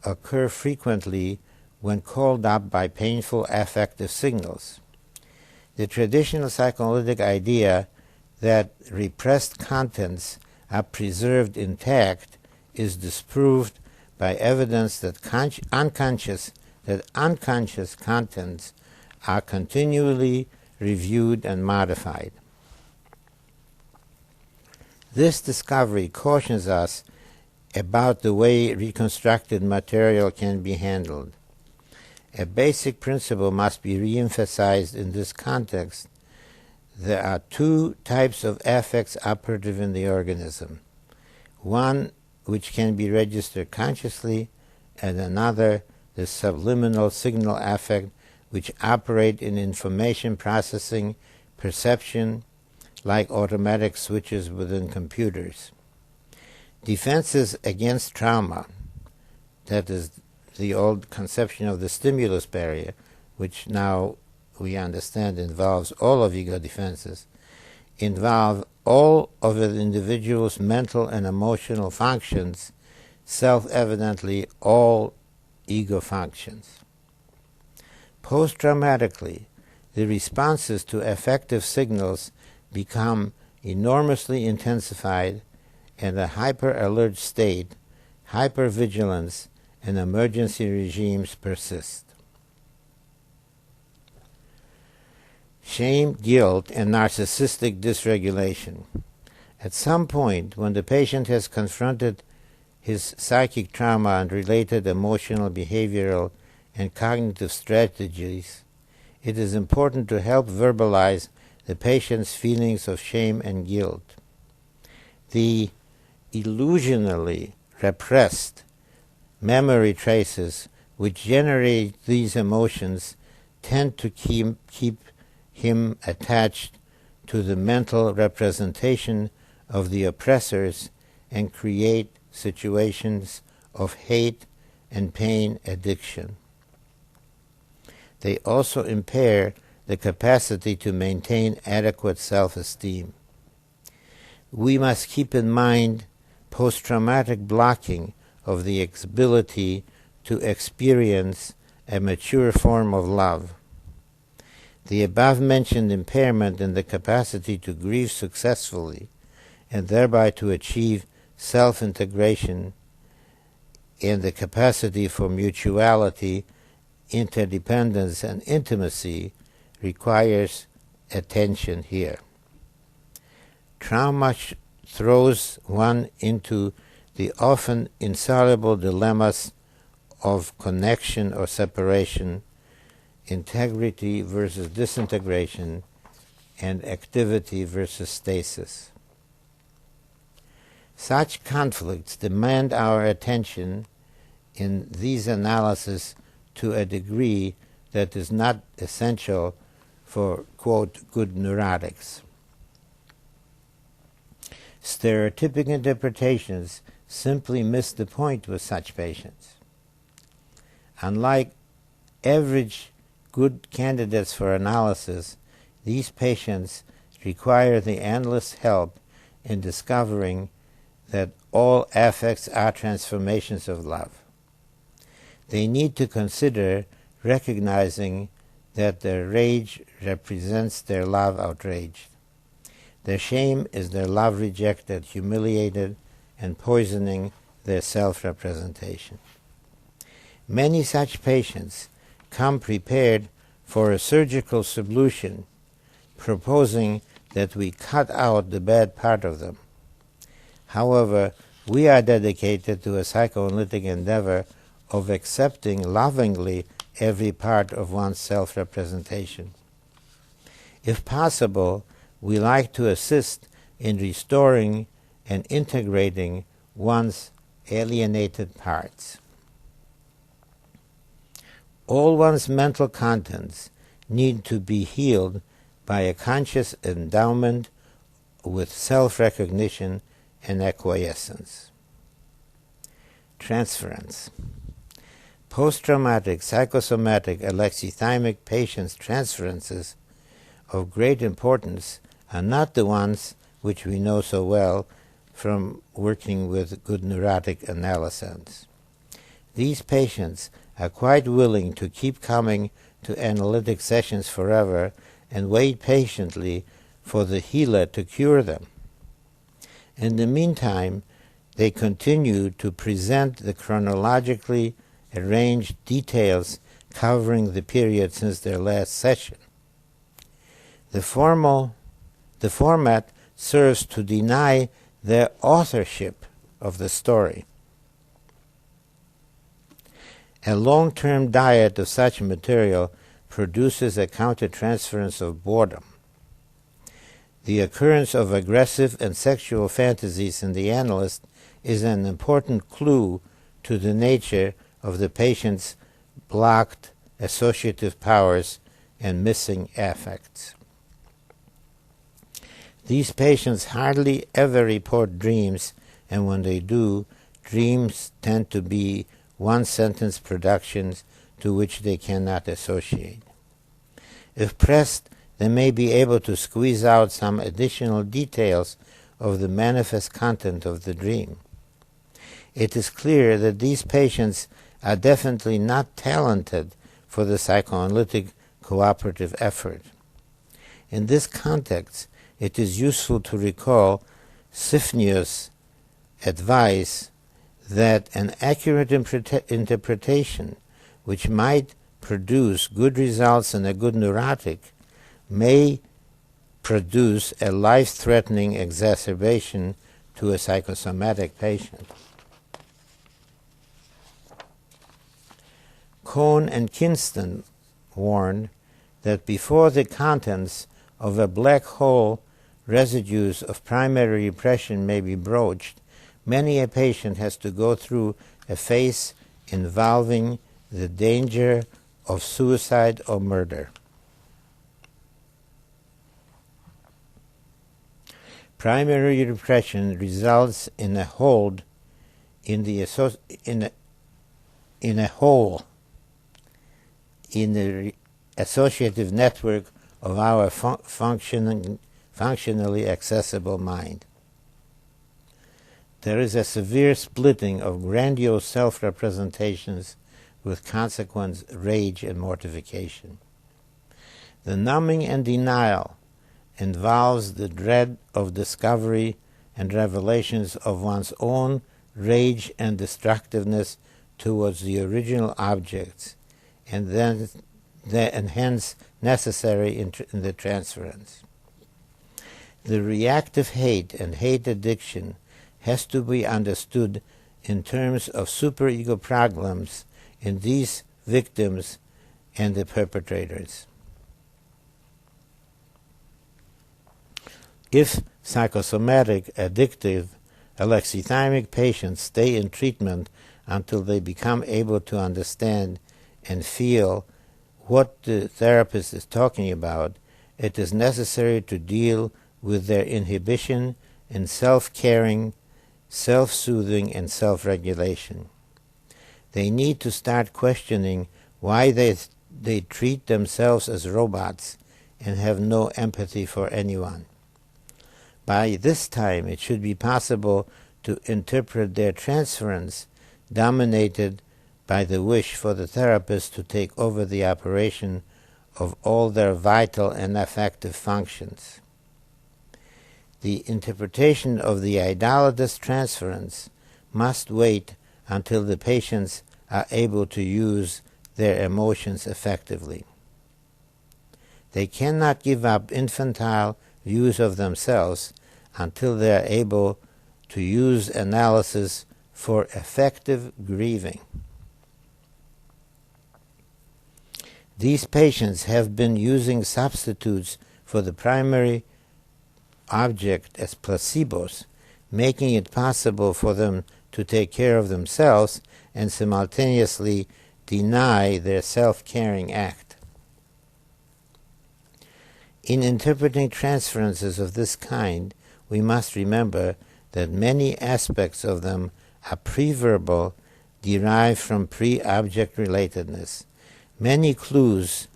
occur frequently when called up by painful affective signals. The traditional psychoanalytic idea that repressed contents are preserved intact is disproved by evidence that unconscious contents are continually reviewed and modified. This discovery cautions us about the way reconstructed material can be handled. A basic principle must be re-emphasized in this context. There are two types of affects operative in the organism. One which can be registered consciously, and another, the subliminal signal affect, which operate in information processing, perception, like automatic switches within computers. Defenses against trauma, that is the old conception of the stimulus barrier, which now we understand involves all of ego defenses, involve all of the individual's mental and emotional functions, self-evidently all ego functions. Post-traumatically, the responses to affective signals become enormously intensified, and a hyper-alert state, hypervigilance, and emergency regimes persist. shame, guilt, and narcissistic dysregulation. At some point, when the patient has confronted his psychic trauma and related emotional, behavioral, and cognitive strategies, it is important to help verbalize the patient's feelings of shame and guilt. The illusionally repressed memory traces which generate these emotions tend to keep him attached to the mental representation of the oppressors and create situations of hate and pain addiction. They also impair the capacity to maintain adequate self-esteem. We must keep in mind post-traumatic blocking of the ability to experience a mature form of love. The above-mentioned impairment in the capacity to grieve successfully and thereby to achieve self-integration and the capacity for mutuality, interdependence, and intimacy requires attention here. Trauma throws one into the often insoluble dilemmas of connection or separation, integrity versus disintegration, and activity versus stasis. Such conflicts demand our attention in these analyses to a degree that is not essential for, quote, good neurotics. Stereotypic interpretations simply miss the point with such patients. Unlike average good candidates for analysis, these patients require the endless help in discovering that all affects are transformations of love. They need to consider recognizing that their rage represents their love outraged. Their shame is their love rejected, humiliated, and poisoning their self-representation. Many such patients come prepared for a surgical solution, proposing that we cut out the bad part of them. However, we are dedicated to a psychoanalytic endeavor of accepting lovingly every part of one's self-representation. If possible, we like to assist in restoring and integrating one's alienated parts. All one's mental contents need to be healed by a conscious endowment with self-recognition and acquiescence. Transference. Post-traumatic, psychosomatic, alexithymic patients' transferences of great importance are not the ones which we know so well from working with good neurotic analyses. These patients are quite willing to keep coming to analytic sessions forever and wait patiently for the healer to cure them. In the meantime, they continue to present the chronologically arranged details covering the period since their last session. The format serves to deny their authorship of the story. A long-term diet of such material produces a countertransference of boredom. The occurrence of aggressive and sexual fantasies in the analyst is an important clue to the nature of the patient's blocked associative powers and missing affects. These patients hardly ever report dreams, and when they do, dreams tend to be one-sentence productions to which they cannot associate. If pressed, they may be able to squeeze out some additional details of the manifest content of the dream. It is clear that these patients are definitely not talented for the psychoanalytic cooperative effort. In this context, it is useful to recall Sifnius' advice that an accurate interpretation which might produce good results in a good neurotic may produce a life-threatening exacerbation to a psychosomatic patient. Cohn and Kinston warned that before the contents of a black hole residues of primary repression may be broached, many a patient has to go through a phase involving the danger of suicide or murder. Primary repression results in a hold in the associative network of our functionally accessible mind. There is a severe splitting of grandiose self-representations with consequent rage and mortification. The numbing and denial involves the dread of discovery and revelations of one's own rage and destructiveness towards the original objects, and hence necessary in the transference. The reactive hate and hate addiction has to be understood in terms of superego problems in these victims and the perpetrators. If psychosomatic, addictive, alexithymic patients stay in treatment until they become able to understand and feel what the therapist is talking about, it is necessary to deal with their inhibition in self-caring, self-soothing, and self-regulation. They need to start questioning why they treat themselves as robots and have no empathy for anyone. By this time, it should be possible to interpret their transference dominated by the wish for the therapist to take over the operation of all their vital and affective functions. The interpretation of the idolatrous transference must wait until the patients are able to use their emotions effectively. They cannot give up infantile views of themselves until they are able to use analysis for effective grieving. These patients have been using substitutes for the primary object as placebos, making it possible for them to take care of themselves and simultaneously deny their self-caring act. In interpreting transferences of this kind, we must remember that many aspects of them are pre-verbal, derived from pre-object relatedness. Many clues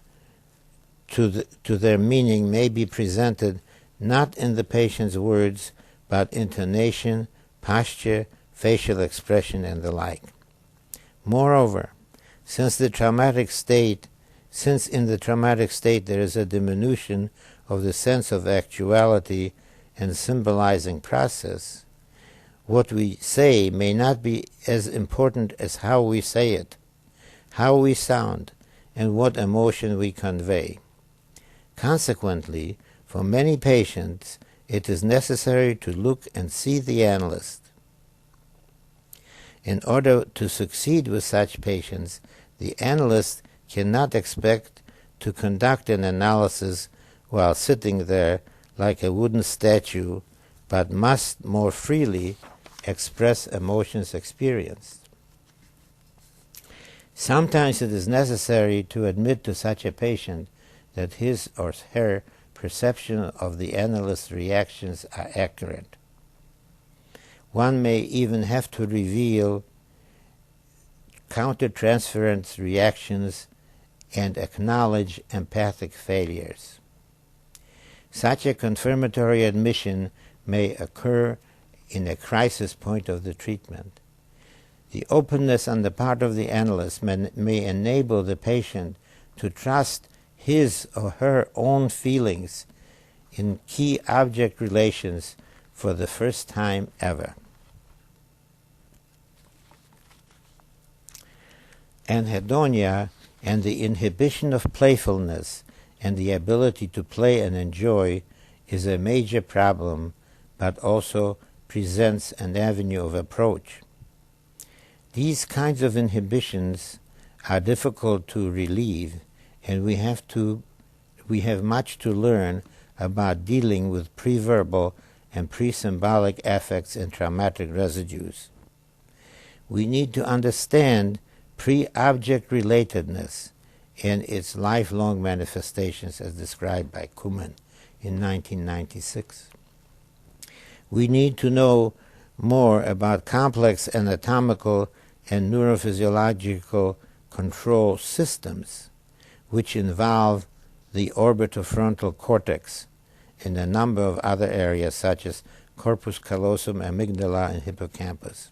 to their meaning may be presented not in the patient's words, but intonation, posture, facial expression, and the like. Moreover, since in the traumatic state there is a diminution of the sense of actuality and symbolizing process, what we say may not be as important as how we say it, how we sound, and what emotion we convey. Consequently, for many patients, it is necessary to look and see the analyst. In order to succeed with such patients, the analyst cannot expect to conduct an analysis while sitting there like a wooden statue, but must more freely express emotions experienced. Sometimes it is necessary to admit to such a patient that his or her perception of the analyst's reactions are accurate. One may even have to reveal counter-transference reactions and acknowledge empathic failures. Such a confirmatory admission may occur in a crisis point of the treatment. The openness on the part of the analyst may enable the patient to trust his or her own feelings in key object relations for the first time ever. Anhedonia and the inhibition of playfulness and the ability to play and enjoy is a major problem, but also presents an avenue of approach. These kinds of inhibitions are difficult to relieve, and we have much to learn about dealing with pre-verbal and pre-symbolic affects and traumatic residues. We need to understand pre-object relatedness and its lifelong manifestations as described by Kuhlman in 1996. We need to know more about complex anatomical and neurophysiological control systems, which involve the orbitofrontal cortex and a number of other areas such as corpus callosum, amygdala, and hippocampus.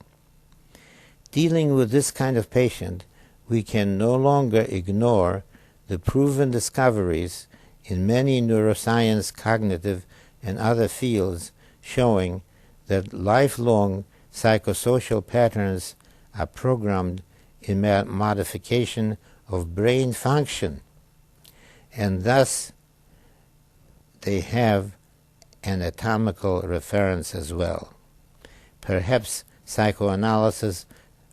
Dealing with this kind of patient, we can no longer ignore the proven discoveries in many neuroscience, cognitive, and other fields showing that lifelong psychosocial patterns are programmed in modification of brain function, and thus they have anatomical reference as well. Perhaps psychoanalysis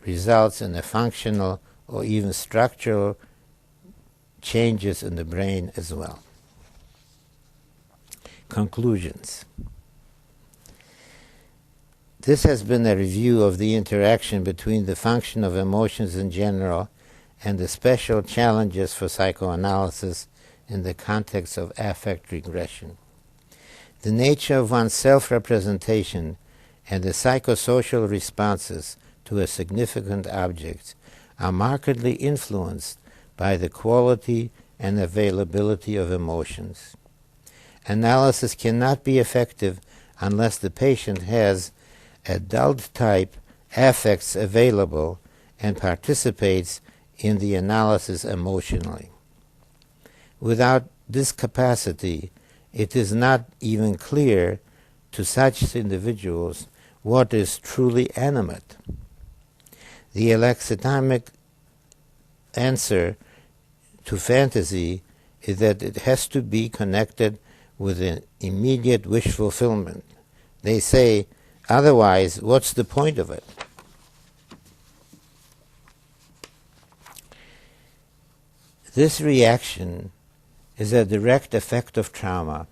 results in a functional or even structural changes in the brain as well. Conclusions. This has been a review of the interaction between the function of emotions in general and the special challenges for psychoanalysis in the context of affect regression. The nature of one's self-representation and the psychosocial responses to a significant object are markedly influenced by the quality and availability of emotions. Analysis cannot be effective unless the patient has adult-type affects available and participates in the analysis emotionally. Without this capacity, it is not even clear to such individuals what is truly animate. The alexithymic answer to fantasy is that it has to be connected with an immediate wish fulfillment. They say, otherwise, what's the point of it? This reaction is a direct effect of trauma,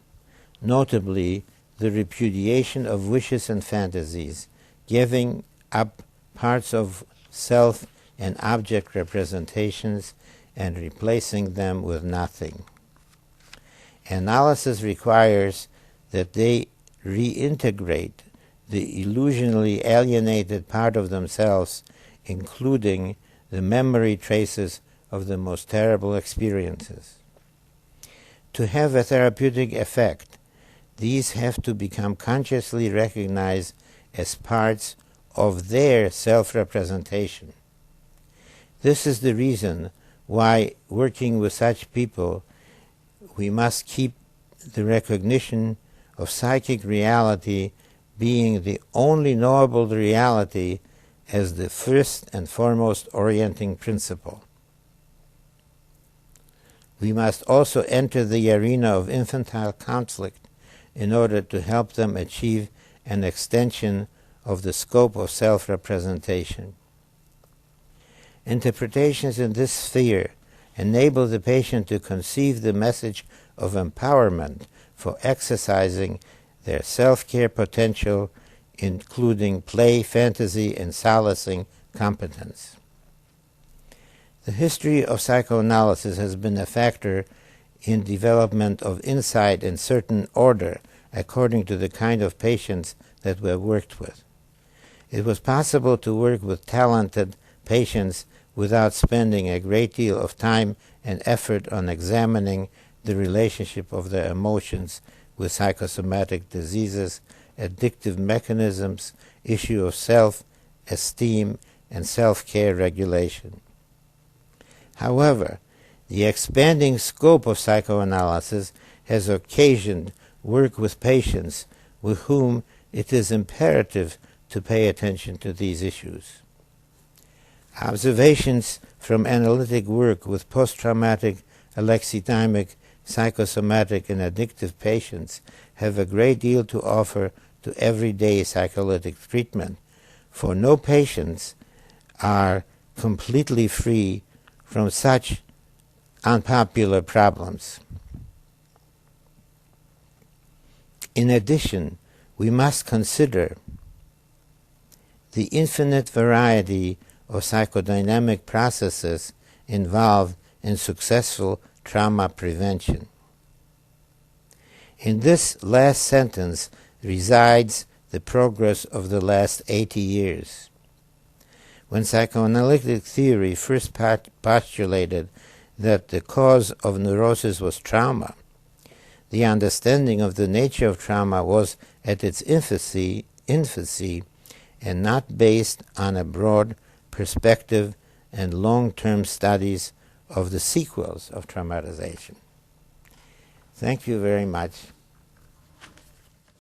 notably the repudiation of wishes and fantasies, giving up parts of self and object representations and replacing them with nothing. Analysis requires that they reintegrate the illusionally alienated part of themselves, including the memory traces of the most terrible experiences. To have a therapeutic effect, these have to become consciously recognized as parts of their self-representation. This is the reason why, working with such people, we must keep the recognition of psychic reality being the only knowable reality as the first and foremost orienting principle. We must also enter the arena of infantile conflict in order to help them achieve an extension of the scope of self-representation. Interpretations in this sphere enable the patient to conceive the message of empowerment for exercising their self-care potential, including play, fantasy, and solacing competence. The history of psychoanalysis has been a factor in development of insight in certain order according to the kind of patients that were worked with. It was possible to work with talented patients without spending a great deal of time and effort on examining the relationship of their emotions with psychosomatic diseases, addictive mechanisms, issue of self-esteem, and self-care regulation. However, the expanding scope of psychoanalysis has occasioned work with patients with whom it is imperative to pay attention to these issues. Observations from analytic work with post-traumatic alexithymic psychosomatic and addictive patients have a great deal to offer to everyday psychoanalytic treatment, for no patients are completely free from such unpopular problems. In addition, we must consider the infinite variety of psychodynamic processes involved in successful trauma prevention. In this last sentence resides the progress of the last 80 years. When psychoanalytic theory first postulated that the cause of neurosis was trauma, the understanding of the nature of trauma was at its infancy and not based on a broad perspective and long-term studies of the sequels of traumatization. Thank you very much.